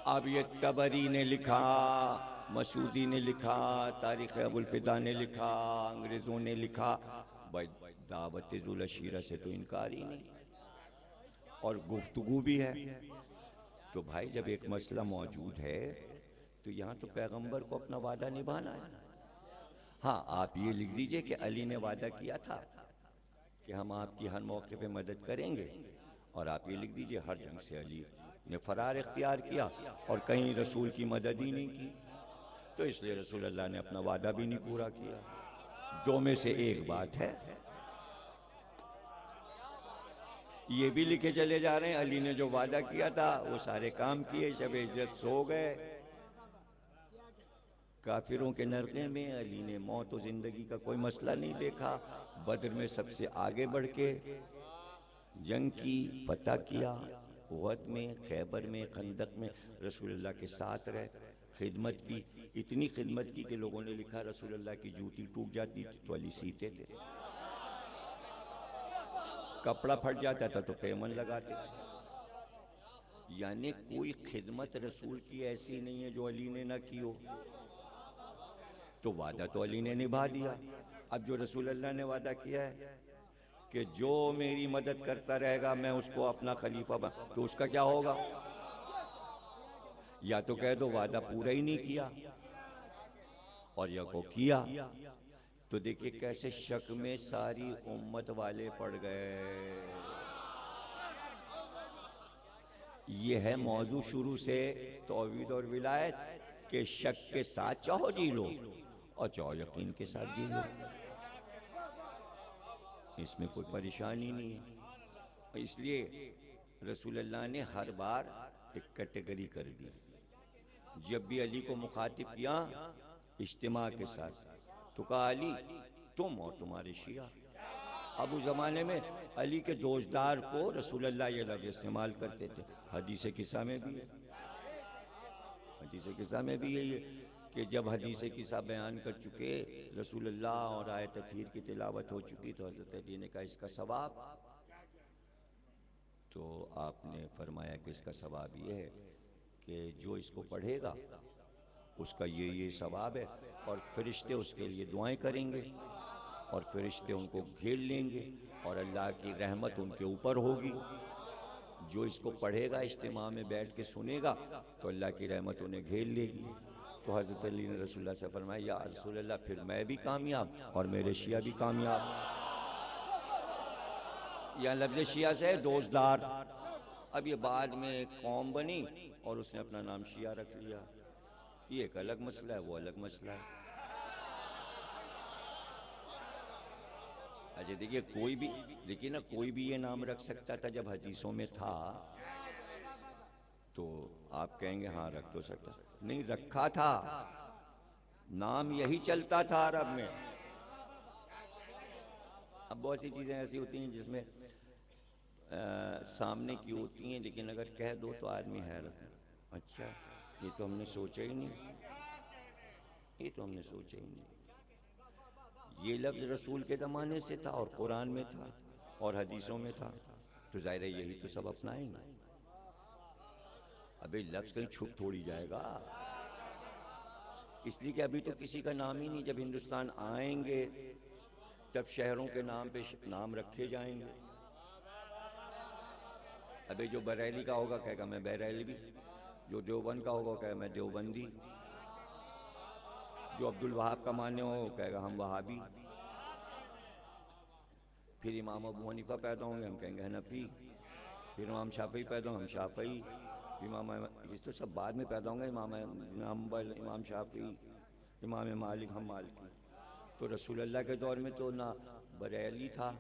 अब ये तबरी ने लिखा, मसूदी ने लिखा, तारीख अबुल फिदा ने लिखा, अंग्रेजों ने लिखा, भाई दावत जुलशीरा से तो इनकार ही नहीं, और गुफ्तगू भी है। तो भाई जब एक मसला मौजूद है तो यहाँ तो पैगंबर को अपना वादा निभाना है। हाँ, आप ये लिख दीजिए कि अली ने वादा किया था कि हम आपकी हर मौके पे मदद करेंगे, और आप ये लिख दीजिए हर जंग से अली ने फरार इख्तियार किया और कहीं रसूल की मदद ही नहीं की, तो इसलिए रसूल अल्लाह ने अपना वादा भी नहीं पूरा किया। दो में से एक बात है। ये भी लिखे चले जा रहे हैं अली ने जो वादा किया था वो सारे काम किए, शब हिजरत सो गए। काफिरों के नरके में अली ने मौत और जिंदगी का कोई मसला नहीं देखा। बद्र में सबसे आगे बढ़ के जंग की, फतह किया। उहद में, खैबर में, खंदक में रसूलुल्लाह के साथ रहे, खिदमत की। इतनी खिदमत की कि लोगों ने लिखा रसूलुल्लाह की जूती टूट जाती थी तो अली सीते थे, कपड़ा फट जाता था तो पेमन लगाते थे। यानी कोई खिदमत रसूल की ऐसी नहीं है जो अली ने ना की हो। तो वादा तो अली ने निभा दिया। अब जो रसूलुल्लाह ने वादा किया है कि जो मेरी मदद करता रहेगा मैं उसको अपना खलीफा बना, तो उसका क्या होगा? या तो कह दो वादा पूरा ही नहीं किया, और या को किया। तो देखिए कैसे शक में सारी उम्मत वाले पड़ गए। ये है मौजू शुरू से तौहीद और विलायत के शक के साथ चाहो जी लो और चाहो यकीन के साथ जी लो, इसमें कोई परेशानी नहीं है। इसलिए रसूलुल्लाह ने हर बार एक कैटेगरी कर दी। जब भी अली को मुखातिब किया इज्तिमा के साथ तो कहा अली तुम और तुम्हारे शिया। अब उस जमाने में अली के दोस्तदार को रसूलुल्लाह ये लफ्ज़ इस्तेमाल करते थे। हदीस किस्सा में भी है, हदीस किस्सा में भी यही है कि जब हदीस किस्सा बयान कर चुके रसूलुल्लाह और आयत तत्हीर की तिलावत हो चुकी तो हज़रत अली ने कहा इसका सवाब। तो आपने फरमाया कि इसका सवाब ये है कि जो इसको पढ़ेगा उसका ये सवाब है, और फरिश्ते उसके लिए दुआएं करेंगे और फरिश्ते उनको घेर लेंगे और अल्लाह की रहमत उनके ऊपर होगी। जो इसको पढ़ेगा इज्तिमा में बैठ के सुनेगा तो अल्लाह की रहमत उन्हें घेर लेगी। तो हज़रत अली ने रसूलुल्लाह से फरमाया या रसूलुल्लाह फिर मैं भी कामयाब और मेरे शिया भी कामयाब। या लफ्ज़ शिया से दोस्तदार। अब ये बाद में एक कौम बनी और उसने अपना नाम शिया रख लिया। ये एक अलग मसला है, वो अलग मसला है। अच्छा देखिए कोई भी, देखिए ना, कोई भी ये नाम रख सकता था जब हदीसों में था तो आप कहेंगे हाँ रख तो सकता, नहीं रखा था, नाम यही चलता था अरब में। अब बहुत सी चीज़ें ऐसी होती हैं जिसमें सामने की होती हैं लेकिन अगर कह दो तो आदमी हैरत, अच्छा ये तो हमने सोचा ही नहीं, ये तो हमने सोचा ही नहीं। ये लफ्ज़ रसूल के ज़माने से था और कुरान में था और हदीसों में था, तो ज़ाहिर है यही तो सब अपनाएंगे। अबे लफ्ज़ कहीं छुप थोड़ी जाएगा, इसलिए कि अभी तो किसी का नाम ही नहीं। जब हिंदुस्तान आएंगे तब शहरों के नाम पे नाम रखे जाएंगे। अबे जो बरेली का होगा कहेगा मैं बरेलवी, जो देवबंद का होगा कहेगा मैं देवबंदी, जो अब्दुल वहाब का मानने हो कहेगा हम वहाबी। फिर इमाम अबू हनीफा पैदा होंगे हम कहेंगे हनफी, फिर इमाम शाफी पैदा होंगे हम शाफी, इमाम इस तो सब बाद में पैदा होंगे, इमाम हम्बल, इमाम शाफी, इमाम मालिक, हम मालिकी। तो रसूलुल्लाह के दौर में तो ना बरेली था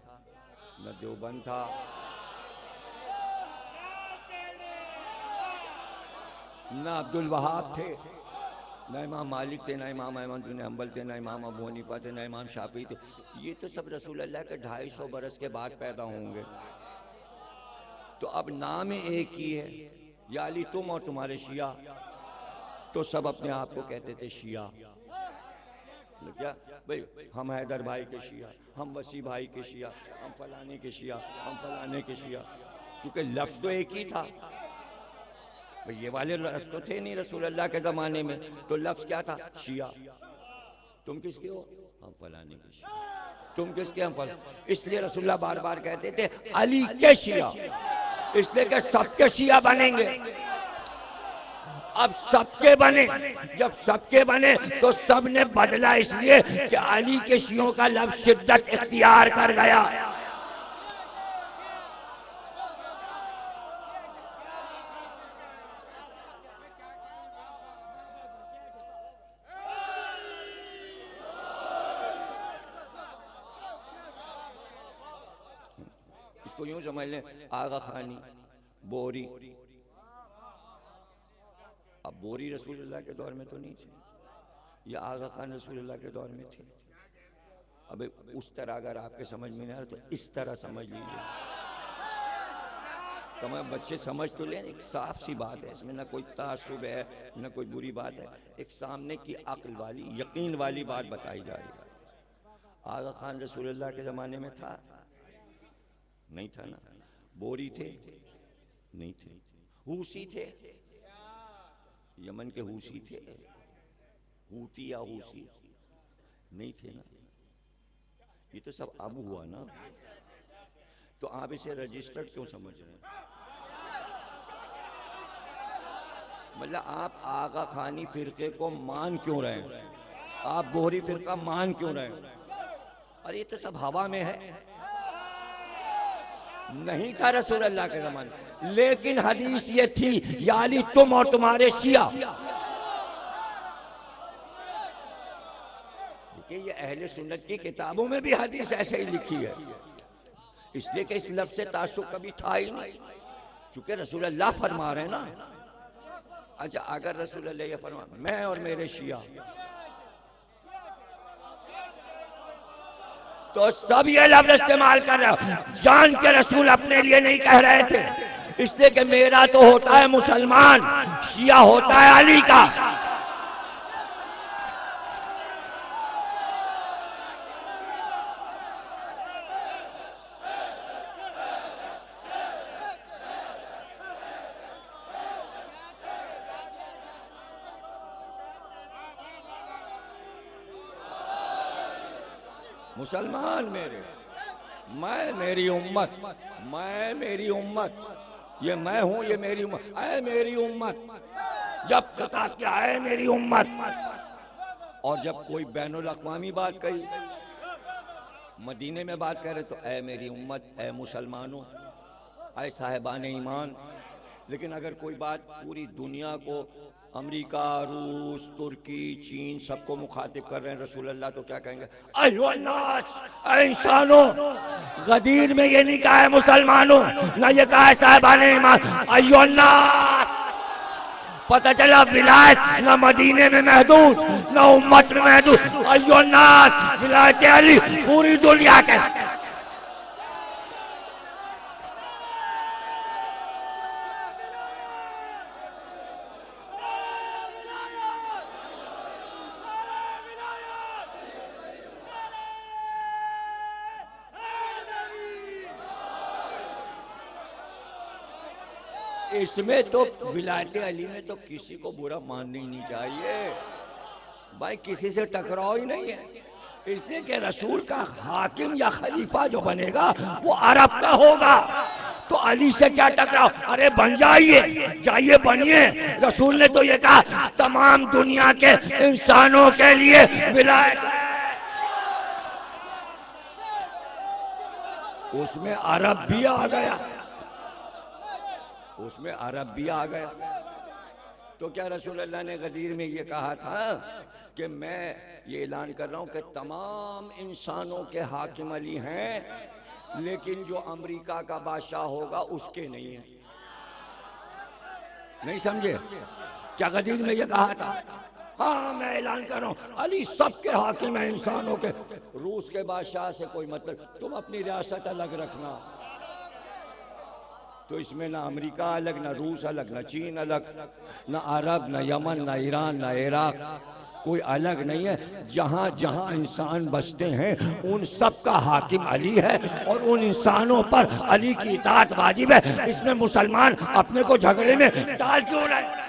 ना देवबंद था, ना अब्दुल वहाब थे, ना इमाम मालिक थे, ना इमाम अहमद बिन हम्बल थे, ना इमाम अबू हनीफा थे, ना इमाम शाफी थे। ये तो सब रसूलुल्लाह के 250 बरस के बाद पैदा होंगे। तो अब नाम एक ही है, या अली तुम और तुम्हारे शिया। तो सब अपने आप को कहते थे शिया। क्या भाई हम हैदर भाई के शिया, हम वसी भाई के शिया, हम फलाने के शिया, हम फलाने के शिया। चूंकि लफ्ज़ तो एक ही था, भाई ये वाले लफ्ज़ तो थे नहीं रसूलुल्लाह के ज़माने में, तो लफ्ज़ क्या था? शिया। तुम किसके हो? हम फलाने के शिया। तुम किसके? हम फलाने। इसलिए रसूलुल्लाह बार बार कहते थे अली के शिया, इसलिए कि सबके शिया बनेंगे। अब सबके बने, जब सबके बने तो सबने बदला, इसलिए कि अली के शियों का लफ्ज़ शिद्दत इख्तियार कर गया। इसको यूं समझ लें, आगा खानी, बोरी। अब बोरी रसूलुल्लाह के दौर में तो नहीं थे, या आगा खान रसूलुल्लाह के दौर में थे। अब उस तरह अगर आपके समझ में नहीं आ रहा तो इस तरह समझ लीजिए। तमाम बच्चे समझ तो लें, एक साफ सी बात है, इसमें ना कोई तासुब है ना कोई बुरी बात है, एक सामने की अक्ल वाली यकीन वाली बात बताई जा रही है। आगा खान रसूलुल्लाह के ज़माने में था? नहीं था ना। बोरी थे? नहीं थे। हूसी थे? यमन के हूसी थे? हूती या हूसी? नहीं थे ना। ये तो सब अब हुआ ना, तो आप इसे रजिस्टर्ड क्यों समझ रहे हैं? मतलब आप आगा खानी फिरके को मान क्यों रहे हैं? आप बोहरी फिरका मान क्यों रहे हैं? अरे ये तो सब हवा में है, नहीं था रसूल अल्लाह के ज़माने। लेकिन हदीस ये थी, या अली तुम और तुम्हारे शिया। देखिए ये अहले सुन्नत की किताबों में भी हदीस ऐसे ही लिखी है, इसलिए कि इस लफ्ज़ से तासुब कभी था ही नहीं, चूंकि रसूल अल्लाह फरमा रहे हैं ना। अच्छा, अगर रसूल अल्लाह ये फरमा मैं और मेरे शिया, तो सब ये लफ्ज़ इस्तेमाल कर रहे हो, जान के रसूल अपने लिए नहीं कह रहे थे, इसलिए कि मेरा तो होता है मुसलमान, शिया होता है अली का। मुसलमान मेरे, मैं मेरी उम्मत, मैं मेरी उम्मत, ये मैं हूं, ये मेरी उम्मत, ऐ मेरी उम्मत। जब कहा क्या है मेरी उम्मत, और जब कोई बैनुल अक़वामी बात कही, मदीने में बात करे तो ऐ मेरी उम्मत, ऐ मुसलमानों, ऐ साहिबान ईमान। लेकिन अगर कोई बात पूरी दुनिया को, अमेरिका, रूस, तुर्की, चीन, सबको मुखातिब कर रहे हैं रसूल अल्लाह, तो क्या कहेंगे? अय्युहन्नास, ऐ इंसानों। गदीर में ये नहीं कहा है मुसलमानों, ना ये कहा है साहिबान ईमान, अय्युहन्नास। पता चला विलायत ना मदीने में महदूद, ना उम्मत में महदूद, अय्युहन्नास विलायत अली पूरी दुनिया के। इसमें तो विलायत अली में तो किसी को बुरा मानना ही नहीं चाहिए भाई, किसी से टकराव ही नहीं है, इसलिए कि रसूल का हाकिम या खलीफा जो बनेगा वो अरब का होगा, तो अली से क्या टकराव? अरे बन जाइए, जाइए बनिए। रसूल ने तो ये कहा तमाम दुनिया के इंसानों के लिए विलायत है। उसमें अरब भी आ गया, उसमें अरब भी आ गया। तो क्या रसूल अल्लाह ने गदीर में ये कहा था कि मैं ये ऐलान कर रहा हूं कि तमाम इंसानों के हाकिम अली हैं, लेकिन जो अमेरिका का बादशाह होगा उसके नहीं है? नहीं समझे? क्या गदीर में ये कहा था? हाँ, मैं ऐलान कर रहा हूं अली सबके हाकिम है इंसानों के, रूस के बादशाह से कोई मतलब, तुम अपनी रियासत अलग रखना। तो इसमें ना अमेरिका अलग, ना रूस अलग, ना चीन अलग, ना अरब, ना यमन, ना ईरान, ना इराक, कोई अलग नहीं है। जहां जहां इंसान बसते हैं उन सब का हाकिम अली है, और उन इंसानों पर अली की इताअत वाजिब है। इसमें मुसलमान अपने को झगड़े में डाल क्यों रहे?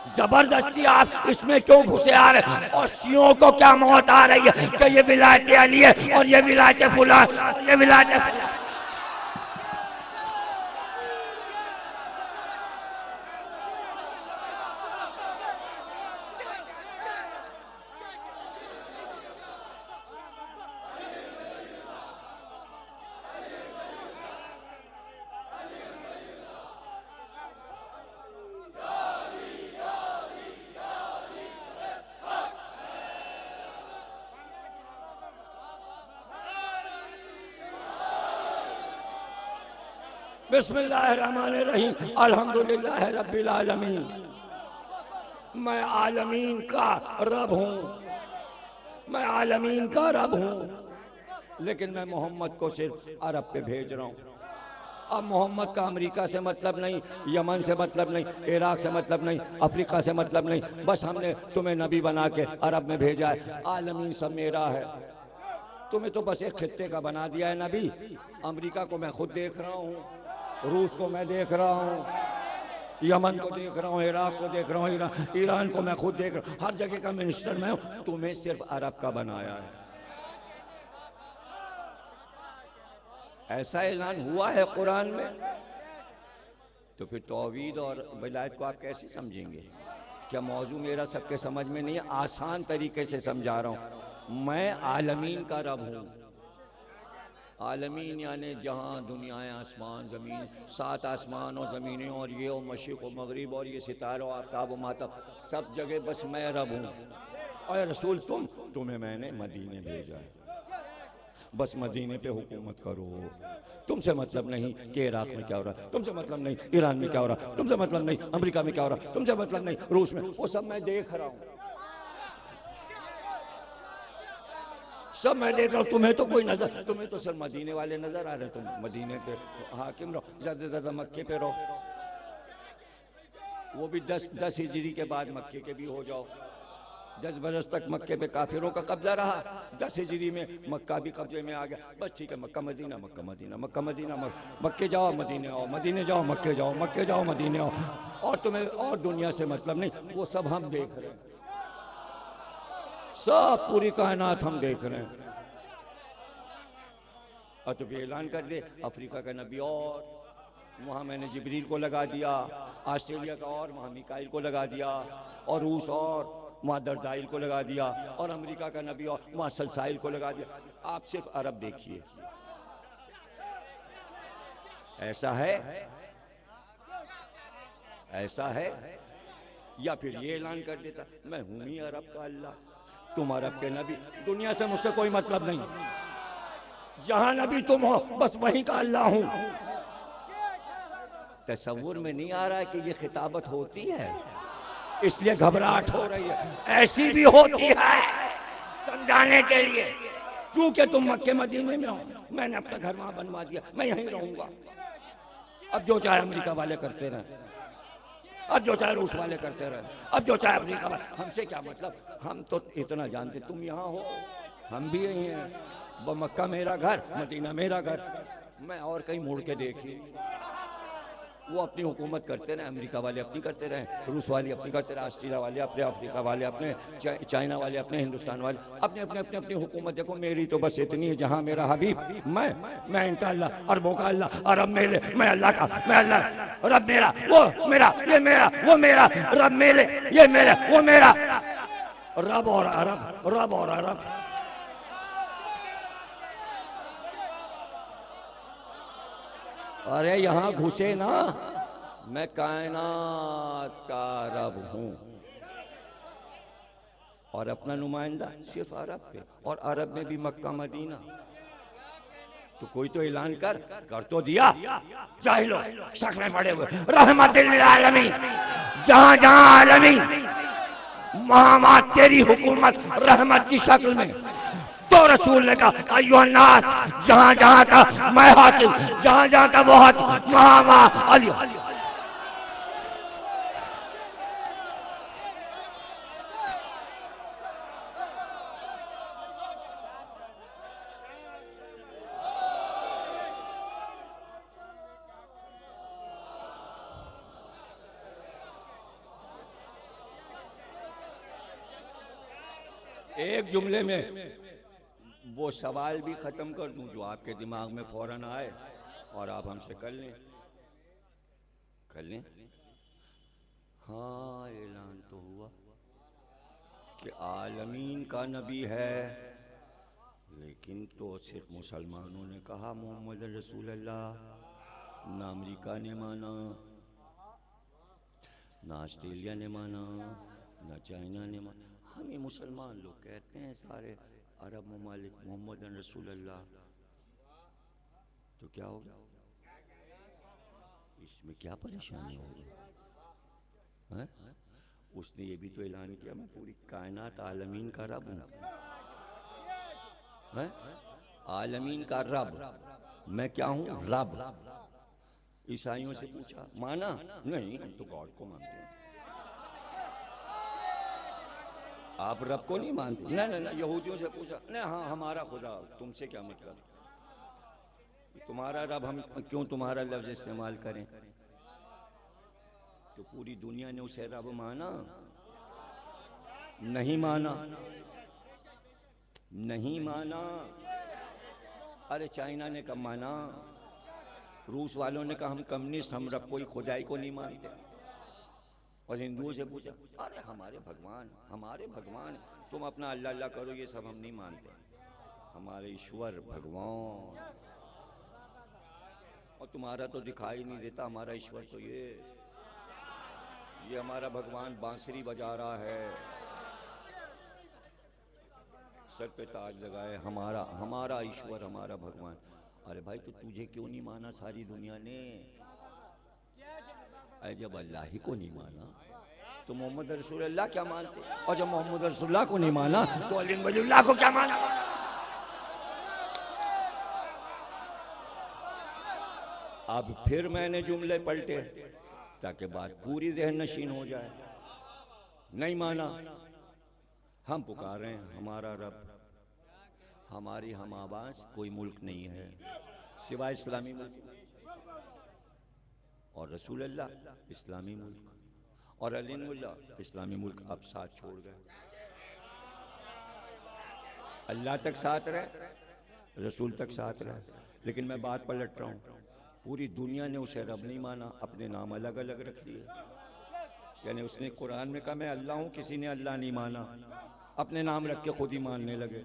जबरदस्ती आप इसमें क्यों घुसे आ रहे? और शियों को क्या मौत आ रही है कि ये विलायत अली है और ये विलायत फुलान, ये विलायत फुलान। बिस्मिल्लाहिर्रहमानिर्रहीम, अल्हम्दुलिल्लाह रब्बिल आलमीन। मैं आलमीन का रब हूँ, मैं आलमीन का रब हूँ, लेकिन मैं मोहम्मद को सिर्फ अरब पे भेज रहा हूँ। अब मोहम्मद का अमेरिका से मतलब नहीं, यमन से मतलब नहीं, इराक से मतलब नहीं, अफ्रीका से मतलब नहीं, बस हमने तुम्हें नबी बना के अरब में भेजा है। आलमीन सब मेरा है, तुम्हें तो बस एक खित्ते का बना दिया है नबी। अमेरिका को मैं खुद देख रहा हूँ, रूस को मैं देख रहा हूँ, यमन को देख रहा हूँ, इराक को देख रहा हूँ, ईरान को मैं खुद देख रहा हूँ, हर जगह का मिनिस्टर मैं हूँ। तुम्हें सिर्फ अरब का बनाया है। ऐसा ऐलान हुआ है कुरान में। तो फिर तौहीद और विलायत को आप कैसे समझेंगे? क्या मौजू मेरा सबके समझ में नहीं है? आसान तरीके से समझा रहा हूँ। मैं आलमीन का रब हूँ। आलमीन यानी जहाँ दुनियाएं, आसमान ज़मीन, 7 आसमान और ज़मीनें और ये और मशरिक़ और मगरिब और ये सितारे और आफ्ताब और मातब, सब जगह बस मैं रब हूँ। और रसूल तुम्हें मैंने मदीने भेजा है, बस मदीने पे हुकूमत करो। तुमसे मतलब नहीं कि इराक में क्या हो रहा, तुमसे मतलब नहीं ईरान में क्या हो रहा, तुमसे मतलब नहीं अमेरिका में क्या हो रहा, तुमसे मतलब नहीं रूस में, वो सब मैं देख रहा हूँ, सब मैं देख रहा हूँ। तुम्हें तो कोई नजर, तुम्हें तो सिर्फ मदीने वाले नजर आ रहे। तुम मदीने पे हाकिम रहो, ज्यादा से ज्यादा मक्के पे रहो, वो भी 10 हिजरी के बाद मक्के के भी हो जाओ। 10 बरस तक मक्के पे काफिरों का कब्जा रहा, 10 हिजरी में मक्का भी कब्जे में आ गया। बस ठीक है, Mecca Medina, Mecca Medina, Mecca Medina, मक्के जाओ मदीने आओ, मदीने जाओ मक्के जाओ, मक्के जाओ मदीने आओ। और तुम्हें और दुनिया से मतलब नहीं, वो सब हम देख रहे हैं, सब पूरी कायनात हम देख रहे हैं। और तो ऐलान कर दे अफ्रीका का नबी, और वहाँ मैंने जिब्रील को लगा दिया, ऑस्ट्रेलिया का और वहाँ मिकाइल को लगा दिया, और रूस और वहाँ दरदाइल को लगा दिया, और अमेरिका का नबी और वहाँ सलसाइल को लगा दिया। आप सिर्फ अरब देखिए। ऐसा है, ऐसा है। या फिर ये ऐलान कर देता मैं हूं ही अरब का अल्लाह, तुम अरब के नबी, दुनिया से मुझसे कोई मतलब नहीं, जहां नबी तुम हो बस वहीं का अल्लाह हूं। तसव्वुर में नहीं आ रहा है कि ये खिताबत होती है, इसलिए घबराहट हो रही है। ऐसी भी होती है समझाने के लिए, चूंकि तुम मक्के मदीने में हो, मैंने अपना घर वहां बनवा दिया, मैं यहीं रहूंगा। अब जो चाहे अमेरिका वाले करते रहे, अब जो चाहे रूस वाले करते रहे, अब जो चाहे अफ्रीका वाले, हमसे क्या मतलब। हम तो इतना जानते, तुम यहाँ हो, हम भी यही हैं। वो मक्का मेरा घर, मदीना मेरा घर, मैं और कहीं मुड़ के देखी। वो अपनी हुकूमत करते रहे, अमेरिका वाले अपनी करते रहे, रूस वाले अपनी करते रहे, ऑस्ट्रेलिया वाले अपने, अफ्रीका वाले अपने, चाइना वाले अपने, हिंदुस्तान वाले अपने अपने अपने अपनी हुकूमत। देखो मेरी तो बस इतनी है, जहाँ मेरा हबीब मैं इनका अल्लाह, अरबों का अल्लाह, अरब मेले मैं अल्लाह का, मैं अल्लाह, रब मेरा वो मेरा, ये मेरा वो मेरा, रब मेले ये मेरा वो मेरा, रब और अरब, रब और अरब। अरे यहाँ घुसे ना, मैं कायनात का रब हूं, और अपना नुमाइंदा सिर्फ अरब पे, और अरब में भी मक्का मदीना। तो कोई तो ऐलान कर तो दिया। जाहिलो शक में पड़े हुए, रहमतिल लिल आलमीन, जहां जहां आलमीन वहां तेरी हुकूमत रहमत की शक्ल में। तो रसूल ने कहा अय्युहन्नास, जहां जहां का मैं हाकिम, जहां जहां का वो हाकिम, वहां वहां अली। एक जुमले में वो सवाल भी खत्म कर दूं जो आपके दिमाग में फौरन आए, और आप हमसे कर लें, कर लें। हाँ, ऐलान तो हुआ कि आलमीन का नबी है, लेकिन तो सिर्फ मुसलमानों ने कहा मोहम्मद रसूलुल्लाह, ना अमेरिका ने माना, ना ऑस्ट्रेलिया ने माना, ना चाइना ने माना। हम ही मुसलमान लोग कहते हैं सारे अरब ममालिक मोहम्मद रसूलुल्लाह। तो क्या होगा? इसमें क्या परेशानी होगी? हैं? उसने ये भी तो ऐलान किया मैं पूरी कायनात आलमीन का रब हूं। हैं? आलमीन का रब, मैं क्या हूं? रब। ईसाइयों से पूछा, माना? नहीं, हम तो गॉड को मानते हैं। आप रब को नहीं मानते? नहीं नहीं। यहूदियों से पूछा, नहीं हाँ हमारा खुदा, तुमसे क्या मतलब? तुम्हारा रब, हम क्यों तुम्हारा लफ्ज इस्तेमाल करें? तो पूरी दुनिया ने उसे रब माना? नहीं माना, नहीं माना। अरे चाइना ने कब माना? रूस वालों ने कहा हम कम्युनिस्ट, हम रब कोई खुदाई को नहीं मानते। और हिंदुओं से पूछा, अरे हमारे भगवान, हमारे भगवान, तुम अपना अल्लाह अल्लाह करो, ये सब हम नहीं मानते, हमारे ईश्वर भगवान। और तुम्हारा तो दिखाई नहीं देता, हमारा ईश्वर तो ये हमारा भगवान बांसुरी बजा रहा है, सर पे ताज लगाए, हमारा हमारा ईश्वर, हमारा भगवान। अरे भाई तो तुझे क्यों नहीं माना सारी दुनिया ने? अरे जब अल्लाह ही को नहीं माना तो मोहम्मद रसूलुल्लाह क्या मानते? और जब मोहम्मद रसूलुल्लाह को नहीं माना तो अली वलीउल्लाह को क्या माना? अब फिर मैंने जुमले पलटे ताकि बात पूरी ज़हन नशीन हो जाए। नहीं माना, हम पुकार रहे हैं हमारा रब, हमारी हम आवाज कोई मुल्क नहीं है सिवाय इस्लामी मुल्क, और रसूलुल्लाह इस्लामी मुल्क, और अलीमुल्लाह इस्लामी मुल्क अब साथ छोड़ गए। अल्लाह तक साथ रहे, रसूल तक साथ रहे, लेकिन मैं बात पलट रहा हूँ, पूरी दुनिया ने उसे रब नहीं माना, अपने नाम अलग अलग रख दिए। यानी उसने कुरान में कहा मैं अल्लाह हूँ, किसी ने अल्लाह नहीं माना, अपने नाम रख के खुद ही मानने लगे।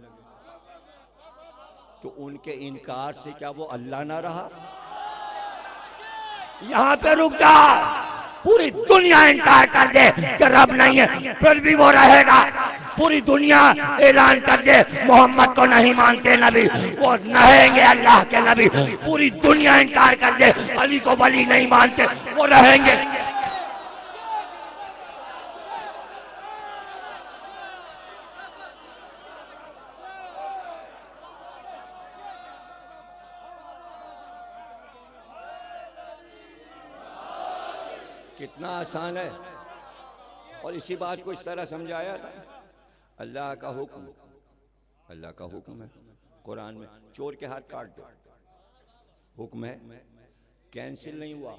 तो उनके इनकार से क्या वो अल्लाह ना रहा? यहां पे रुक जा, पूरी दुनिया इनकार कर दे कि रब नहीं है, फिर भी वो रहेगा। पूरी दुनिया ऐलान कर दे मोहम्मद को नहीं मानते नबी, वो रहेंगे अल्लाह के नबी। पूरी दुनिया इनकार कर दे अली को वली नहीं मानते, वो रहेंगे। कितना आसान है। और इसी बात को इस तरह समझाया था, अल्लाह का हुक्म, अल्लाह का हुक्म है कुरान में, चोर के हाथ काट दो, हुक्म है, कैंसिल नहीं हुआ,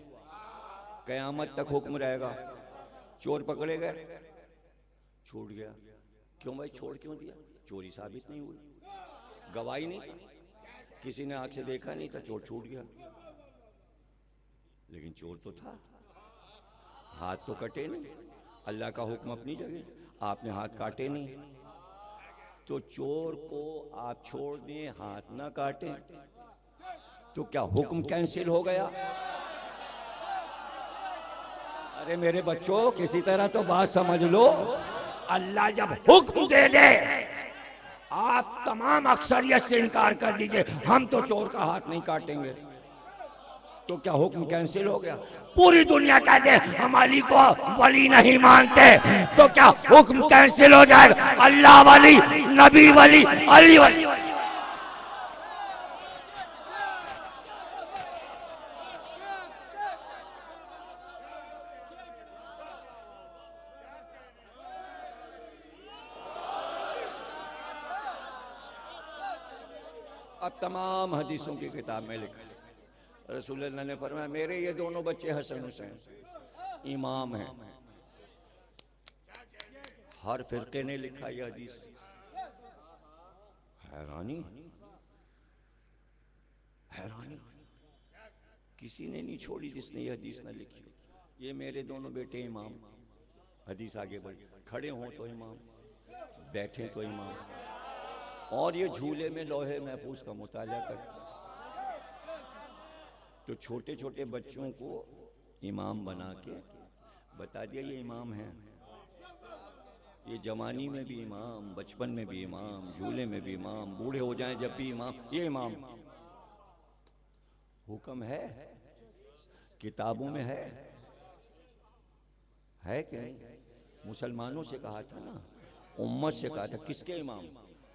कयामत तक हुक्म रहेगा। चोर पकड़े गए, छूट गया। क्यों भाई, छोड़ क्यों दिया? चोरी साबित नहीं हुई, गवाही नहीं थी, किसी ने आंख से देखा नहीं था, चोर छूट गया। लेकिन चोर तो था, हाथ तो कटे नहीं, अल्लाह का हुक्म अपनी जगह, आपने हाथ काटे नहीं। तो चोर को आप छोड़ दिए, हाथ ना काटे, तो क्या हुक्म कैंसिल हो गया? अरे मेरे बच्चों, किसी तरह तो बात समझ लो। अल्लाह जब हुक्म दे दे, आप तमाम अक्सरियत से इनकार कर दीजिए, हम तो चोर का हाथ नहीं काटेंगे, तो क्या हुक्म कैंसिल हो गया? पूरी दुनिया कह दे हम अली को वली नहीं मानते, तो क्या हुक्म कैंसिल हो जाएगा? अल्लाह वली, नबी वली, अली वली। अब तमाम हदीसों की किताब में लिखा, रसूलुल्लाह ने फरमाया मेरे ये दोनों बच्चे हसन हुसैन इमाम हैं। हर फिरके ने लिखा यह हदीस। हैरानी, हैरानी, किसी ने नहीं छोड़ी जिसने यह हदीस न लिखी। ये मेरे दोनों बेटे इमाम, हदीस आगे बढ़ी, खड़े हों तो इमाम, बैठे तो इमाम, और ये झूले में लोहे महफूज का मुताला करते। तो छोटे छोटे बच्चों को इमाम बना के बता दिया ये इमाम है, ये जवानी में भी इमाम, बचपन में भी इमाम, झूले में भी इमाम, बूढ़े हो जाएं जब भी इमाम, ये इमाम। हुक्म है किताबों में है कि नहीं? मुसलमानों से कहा था ना, उम्मत से कहा था, किसके इमाम?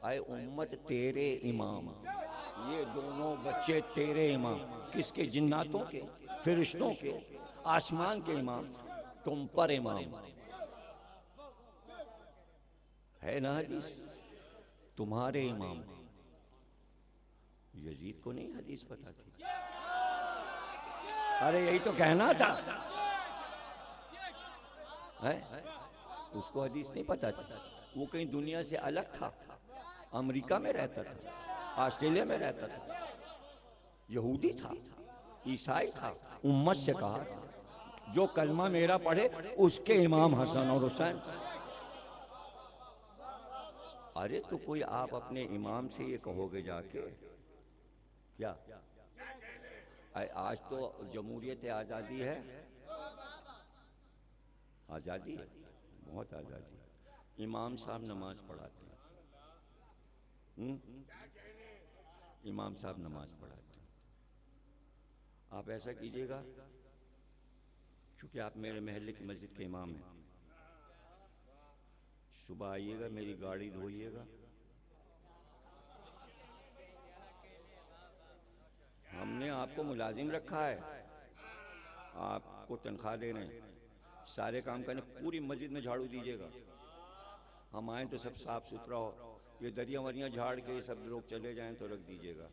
आए उम्मत तेरे इमाम, ये दोनों बच्चे तेरे इमाम। किसके? जिन्नातों के, फिरिश्तों के, आसमान के इमाम, तुम पर इमाम है ना हदीस? तुम्हारे इमाम। यजीद को नहीं हदीस पता थी? अरे यही तो कहना था है? उसको हदीस नहीं पता थी। वो कहीं दुनिया से अलग था, अमेरिका में रहता था, ऑस्ट्रेलिया में रहता था, यहूदी था, ईसाई था। उम्मत से कहा जो कलमा मेरा पढ़े उसके इमाम हसन और हुसैन। अरे तो कोई आप अपने इमाम से ये कहोगे जाके क्या? आज तो जमहूरियत आज़ादी है, आज़ादी है, बहुत आज़ादी है। इमाम साहब नमाज पढ़ाते हैं, इमाम साहब नमाज पढ़ाते हैं। आप ऐसा कीजिएगा, चूंकि आप मेरे महल्ले की मस्जिद के इमाम हैं, सुबह आइएगा, मेरी गाड़ी धोइएगा, हमने आपको मुलाजिम रखा है, आपको तनख्वाह दे रहे हैं, सारे काम करने, पूरी मस्जिद में झाड़ू दीजिएगा। हम आए तो सब साफ सुथरा हो, ये दरिया वरियाँ झाड़ के सब लोग चले जाएं तो रख दीजिएगा।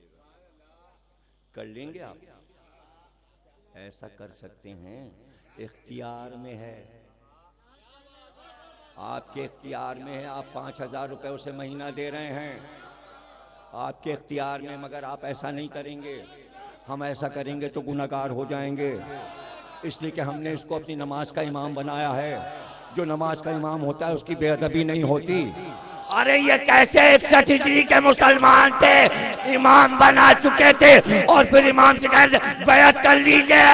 कर लेंगे आप? ऐसा कर सकते हैं, इख्तियार में है, आपके इख्तियार में है। आप 5,000 रुपये उसे महीना दे रहे हैं, आपके इख्तियार में, मगर आप ऐसा नहीं करेंगे। हम ऐसा करेंगे तो गुनाहगार हो जाएंगे, इसलिए कि हमने इसको अपनी नमाज का इमाम बनाया है। जो नमाज का इमाम होता है उसकी बेअदबी नहीं होती। अरे ये कैसे 61 हिजरी के मुसलमान थे, इमाम बना चुके थे, और फिर इमाम से कह बैअत कर लीजिए।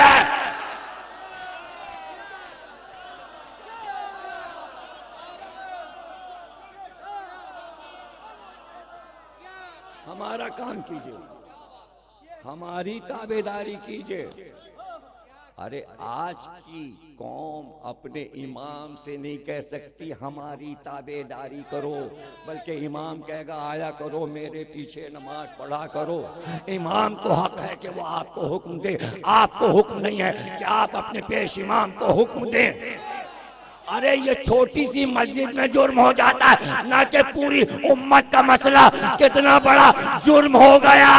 हमारा काम कीजिए, हमारी ताबेदारी कीजिए। अरे आज की कौम अपने इमाम से नहीं कह सकती हमारी ताबेदारी करो, बल्कि इमाम कहेगा आया करो मेरे पीछे नमाज पढ़ा करो। इमाम को हक है कि वो आपको हुक्म दे, आपको हुक्म नहीं है कि आप अपने पेश इमाम को हुक्म दें। अरे ये छोटी सी मस्जिद में जुर्म हो जाता है, ना कि पूरी उम्मत का मसला कितना बड़ा जुर्म हो गया।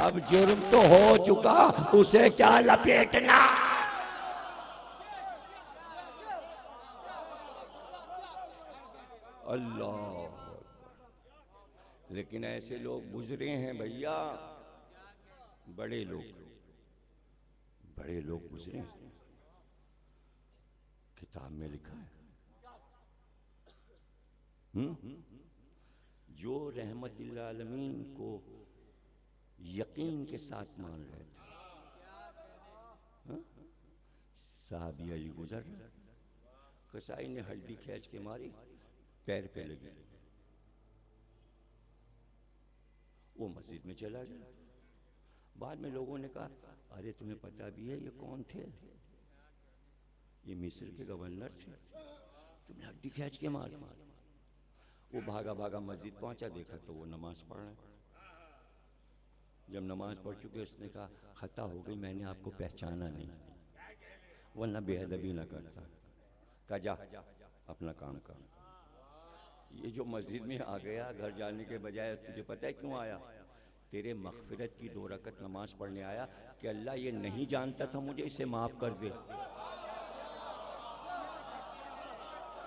अब जुर्म तो हो चुका, उसे क्या लपेटना। अल्लाह, लेकिन ऐसे लोग गुजरे हैं भैया, बड़े लोग गुजरे हैं, किताब में लिखा है। जो रहमतुल आलमीन को यकीन के साथ मान रहे थे, साहबी अली गुजर, कसाई ने हड्डी खींच के मारी, पैर पे लगी, वो मस्जिद में चला गया। बाद में लोगों ने कहा अरे तुम्हें पता भी है ये कौन थे? ये मिस्र के गवर्नर थे, तुमने हड्डी खींच के मार। वो भागा भागा मस्जिद पहुंचा, देखा तो वो नमाज पढ़ रहे। जब नमाज पढ़ चुके उसने कहा खता हो गई, मैंने आपको पहचाना नहीं, वरना बेअदबी ना करता। कहा जा अपना काम कर। ये जो मस्जिद में आ गया, घर जाने के बजाय, तुझे पता है क्यों आया? तेरे मगफिरत की 2 रकत नमाज पढ़ने आया कि अल्लाह ये नहीं जानता था मुझे, इसे माफ कर दे।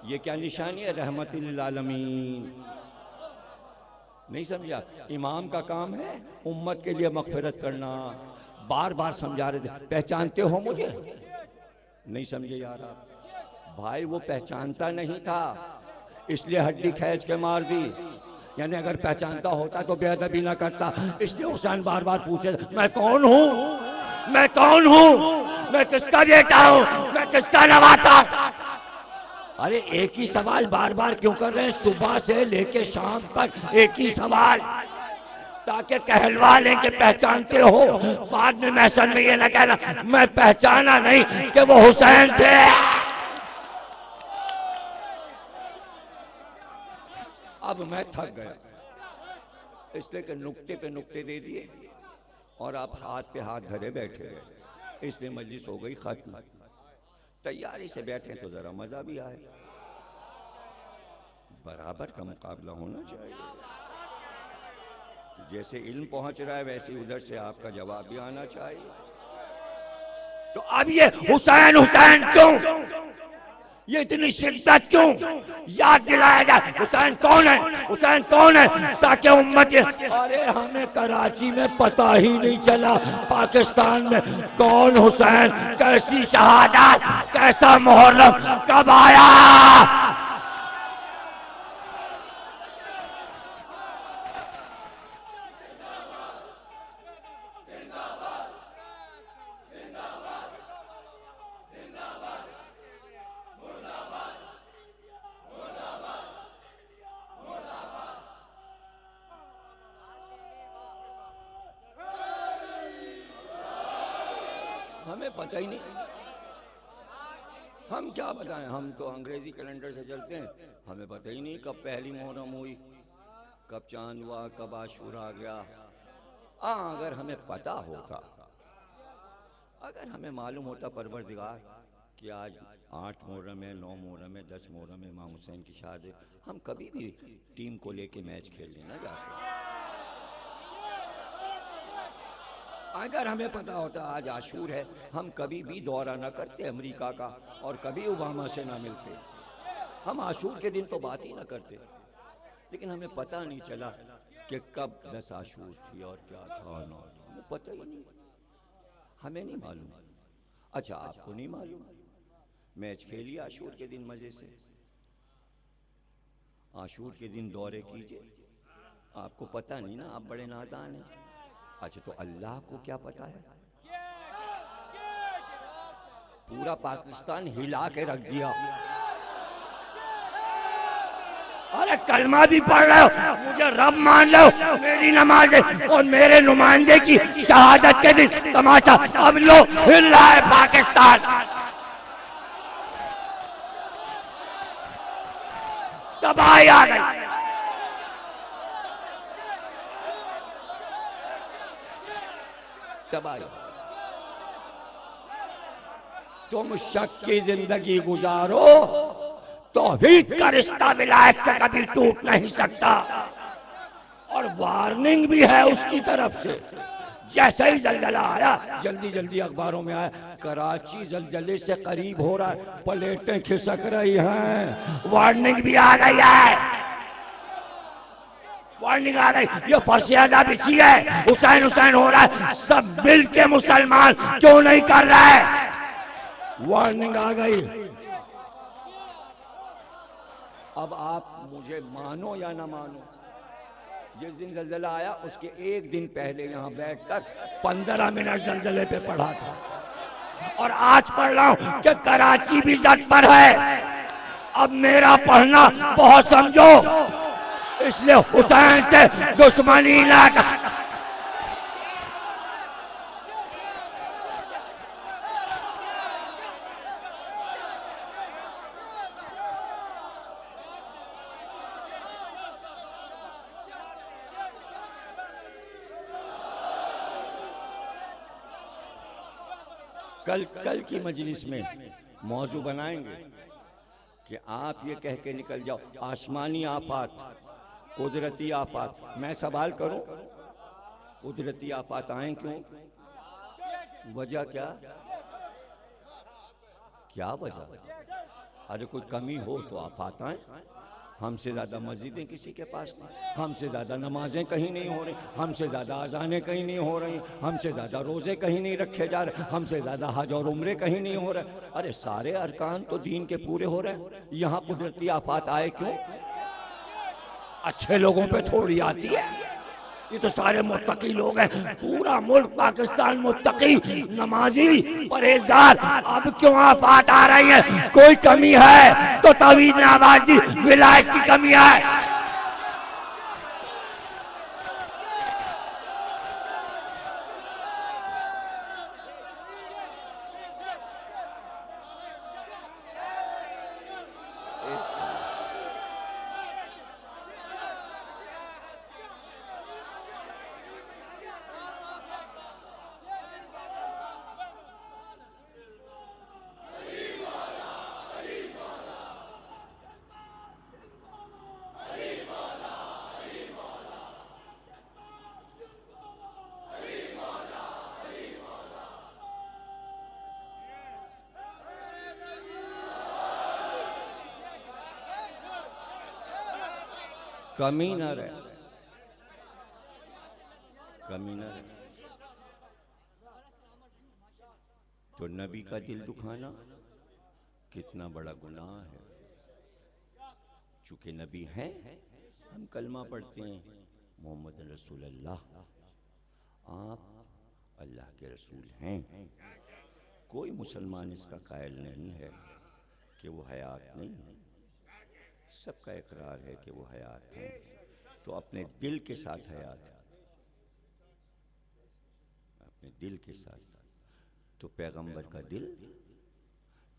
ये क्या निशानी है? रहमतुल आलमीन। नहीं समझा? इमाम का काम है उम्मत के लिए मगफिरत करना। बार बार समझा रहे थे, पहचानते हो मुझे? नहीं समझे यार आप। भाई वो पहचानता नहीं था, इसलिए हड्डी खींच के मार दी। यानी अगर पहचानता होता तो बेअदबी ना करता। इसलिए हुसैन बार बार पूछे मैं कौन हूँ, मैं कौन हूँ, मैं किसका बेटा हूँ, मैं किसका नवासा। अरे एक ही सवाल बार बार क्यों कर रहे हैं? सुबह से लेके शाम तक एक ही सवाल। ताकि कहलवा लें कि पहचानते हो, बाद में महसन में ये ना कहना मैं पहचाना नहीं कि वो हुसैन थे। अब मैं थक गया, इसलिए कि नुक्ते पे नुक्ते दे दिए और आप हाथ पे हाथ धरे बैठे गए, इसलिए मजलिस हो गई खत्म। तैयारी से बैठे तो जरा मजा भी आए, बराबर का मुकाबला होना चाहिए। जैसे इल्म पहुंच रहा है वैसे उधर से आपका जवाब भी आना चाहिए। तो अब ये हुसैन हुसैन क्यों, ये इतनी शिद्दत क्यों, याद दिलाया जाए हुसैन कौन है, हुसैन कौन है, ताकि उम्मत। अरे हमें कराची में पता ही नहीं चला पाकिस्तान में कौन हुसैन, कैसी शहादत, कैसा मुहर्रम कब आया। हमें पता ही नहीं, हम क्या बताएं, हम तो अंग्रेजी कैलेंडर से चलते हैं, हमें पता ही नहीं कब पहली मुहर्रम हुई, कब चांद हुआ, कब आशूरा आ गया। अगर हमें पता होता, अगर हमें मालूम होता परवरदिगार कि आज 8 मुहर्रम है, 9 मुहर्रम है, 10 मुहर्रम है, इमाम हुसैन की शादी, हम कभी भी टीम को लेके मैच खेलने ना जाते। अगर हमें पता होता आज आशूर है, हम कभी भी दौरा ना करते अमेरिका का और कभी ओबामा से ना मिलते, हम आशूर के दिन तो बात ही ना करते। लेकिन हमें पता नहीं चला कि कब 10 आशूर थी और क्या था, हमें पता ही नहीं, हमें नहीं मालूम। अच्छा आपको नहीं मालूम, मैच खेलिए आशूर के दिन मजे से, आशूर के दिन दौरे कीजिए, आपको पता नहीं ना, आप बड़े नादान हैं। अच्छा तो अल्लाह को क्या पता है, पूरा पाकिस्तान हिला के रख दिया। अरे कलमा भी पढ़ रहे हो, मुझे रब मान लो, मेरी नमाज और मेरे नुमाइंदे की शहादत के दिन तमाशा अब लो हिल रहा है पाकिस्तान। तबाही आ गई, तबाही। तुम शक की जिंदगी गुजारो, तौहीद का रिश्ता विलायत से कभी टूट नहीं सकता। और वार्निंग भी है उसकी तरफ से, जैसे ही जलजला आया जल्दी जल्दी अखबारों में आया कराची जलजले से करीब हो रहा है, प्लेटें खिसक रही हैं, वार्निंग भी आ गई है, वार्निंग आ गई, ये फर्शियाजा बिछी है, हुसैन हुसैन हो रहा है, सब मिल के मुसलमान क्यों नहीं कर रहा है, वार्निंग आ गई। अब आप मुझे मानो या ना मानो, जिस दिन जलजला आया उसके एक दिन पहले यहाँ बैठकर 15 मिनट जलजले पे पढ़ा था, और आज पढ़ रहा हूं कि कराची भी जद पर है। अब मेरा पढ़ना बहुत समझो, इसलिए हुसैन से दुश्मनी ना कर। कल की मजलिस में मौजू बनाएंगे कि आप ये कह के निकल जाओ आसमानी आफात, कुदरती आफात। मैं सवाल करूं, कुदरती आफात आए क्यों, वजह क्या, क्या वजह? अरे कोई कमी हो तो आफात आए। हमसे ज्यादा मस्जिदें किसी के पास नहीं, हमसे ज्यादा नमाजें कहीं नहीं हो रही, हमसे ज्यादा अजानें कहीं नहीं हो रही, हमसे ज्यादा रोजे कहीं नहीं रखे जा रहे, हमसे ज्यादा हज और उम्रे कहीं नहीं हो रहे। अरे सारे अरकान तो दीन के पूरे हो रहे हैं, यहाँ कुदरती आफात आए क्यों? अच्छे लोगों पे थोड़ी आती है, ये तो सारे मुत्तकी लोग हैं, पूरा मुल्क पाकिस्तान मुत्तकी, नमाजी, परहेजगार। अब क्यों आफात आ रही है? कोई कमी है तो तवीज ने आवाज दी, विलायत की कमी है। कमी न रहे, कमी न रहे। तो नबी का दिल दुखाना कितना बड़ा गुनाह है। चूंकि नबी हैं, हम कलमा पढ़ते हैं मोहम्मद रसूलुल्लाह, आप अल्लाह के रसूल हैं। कोई मुसलमान इसका कायल नहीं है कि वो हयात नहीं है, सबका इकरार है कि वो हयात हैं। तो अपने दिल के साथ हयात है, अपने दिल के साथ। तो पैगंबर का दिल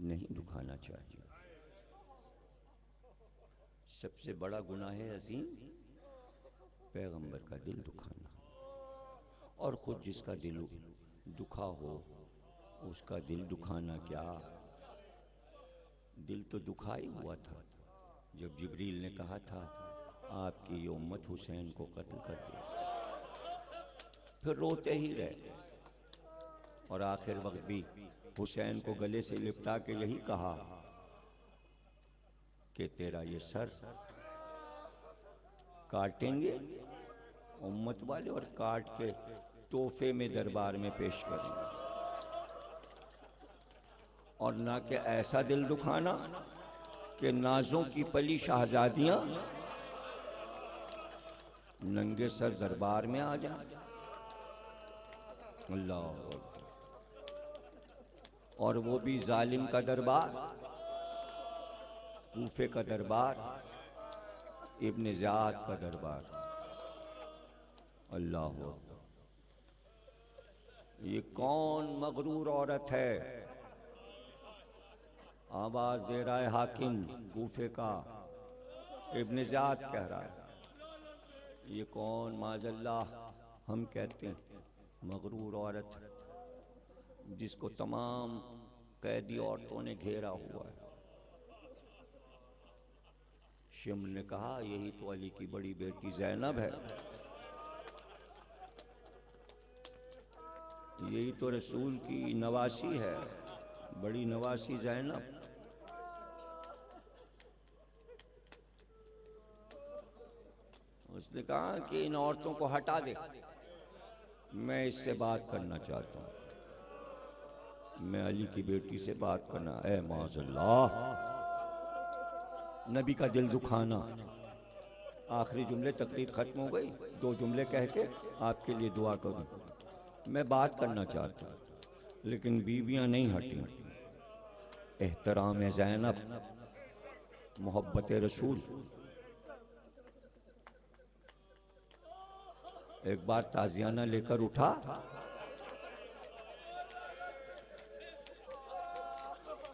नहीं दुखाना चाहिए। सबसे बड़ा गुनाह है अजीम पैगंबर का दिल दुखाना। और खुद जिसका दिल दुखा हो उसका दिल दुखाना क्या, दिल तो दुखा ही हुआ था जब जिब्रील ने कहा था आपकी ये उम्मत हुसैन को कत्ल कर दे। फिर रोते ही रहे और आखिर वक्त भी हुसैन को गले से लिपटा के यही कहा कि तेरा ये सर काटेंगे उम्मत वाले और काट के तोहफे में दरबार में पेश करेंगे। और ना कि ऐसा दिल दुखाना कि नाजों की पली शहजादियां नंगे सर दरबार में आ जाएं। अल्लाह। और वो भी जालिम का दरबार, कूफे का दरबार, इब्न ज़ियाद का दरबार। अल्लाह। ये कौन मगरूर औरत है, आवाज दे रहा है हाकिम कूफे का, इब्न ज़ियाद कह रहा है। ये कौन माज़ल्लाह हम कहते हैं मगरूर औरत जिसको तमाम कैदी औरतों ने घेरा हुआ है। शिम्र ने कहा यही तो अली की बड़ी बेटी ज़ैनब है, यही तो रसूल की नवासी है, बड़ी नवासी ज़ैनब। उसने कहा कि इन औरतों को हटा दे, मैं इससे बात करना चाहता हूँ, मैं अली की बेटी से बात करना। ऐ माज़ल्लाह, नबी का दिल दुखाना। आखिरी जुमले, तकरीर खत्म हो गई, 2 जुमले कह के आपके लिए दुआ करूं। मैं बात करना चाहता हूं लेकिन बीवियां नहीं हटी। एहतराम ज़ैनब, मोहब्बत रसूल। एक बार ताजियाना लेकर उठा,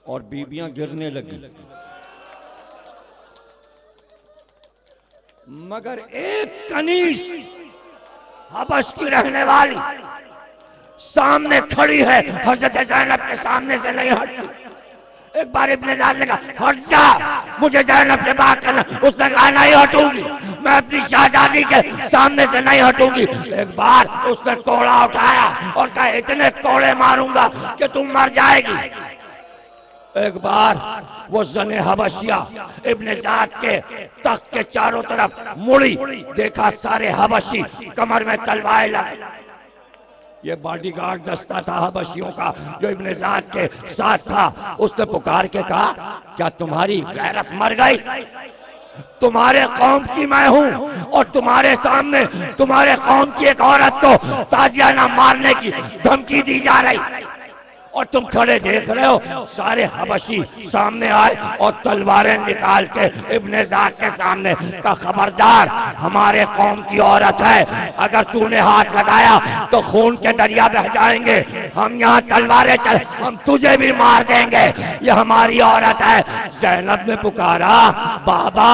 और बीबियां गिरने लगी, मगर एक कनीज हबश की रहने वाली सामने खड़ी है, हजरत ज़ैनब के सामने से नहीं हटी। एक बार इब्न ज़ियाद ने कहा हट जा, मुझे ज़ैनब से बात करना। उसने कहा नहीं हटूंगी, मैं अपनी शहजादी के सामने से नहीं हटूंगी। एक बार उसने कोड़ा उठाया और कहा इतने कोड़े मारूंगा कि तुम मर जाएगी। एक बार वो जने हबशिया इब्न ज़ियाद के तख्त के चारों तरफ मुड़ी, देखा सारे हबशी कमर में तलवारें लगे। ये बॉडीगार्ड दस्ता था हबशियों का जो इब्न ज़ियाद के साथ था। उसने पुकार के कहा क्या तुम्हारी गैरत मर गई? तुम्हारे कौम की मैं हूँ और तुम्हारे सामने तुम्हारे कौम की एक औरत को ताजियाना मारने की धमकी दी जा रही, और तुम खड़े देख रहे हो। सारे हबशी सामने आए और तलवारें निकाल के इब्न ज़ियाद के सामने का खबरदार, हमारे कौम की औरत है, अगर तूने हाथ लगाया तो खून के दरिया बह जाएंगे। हम यहाँ तलवारें चल, हम तुझे भी मार देंगे, ये हमारी औरत है। ज़ैनब ने पुकारा बाबा,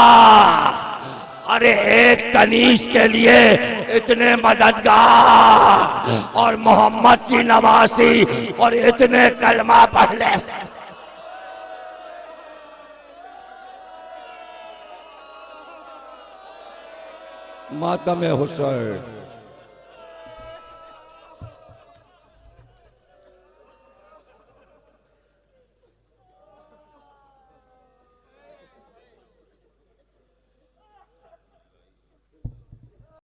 अरे एक कनीज के लिए इतने मददगार और मोहम्मद की नवासी और इतने कलमा पढ़ ले। मातम हुसैन।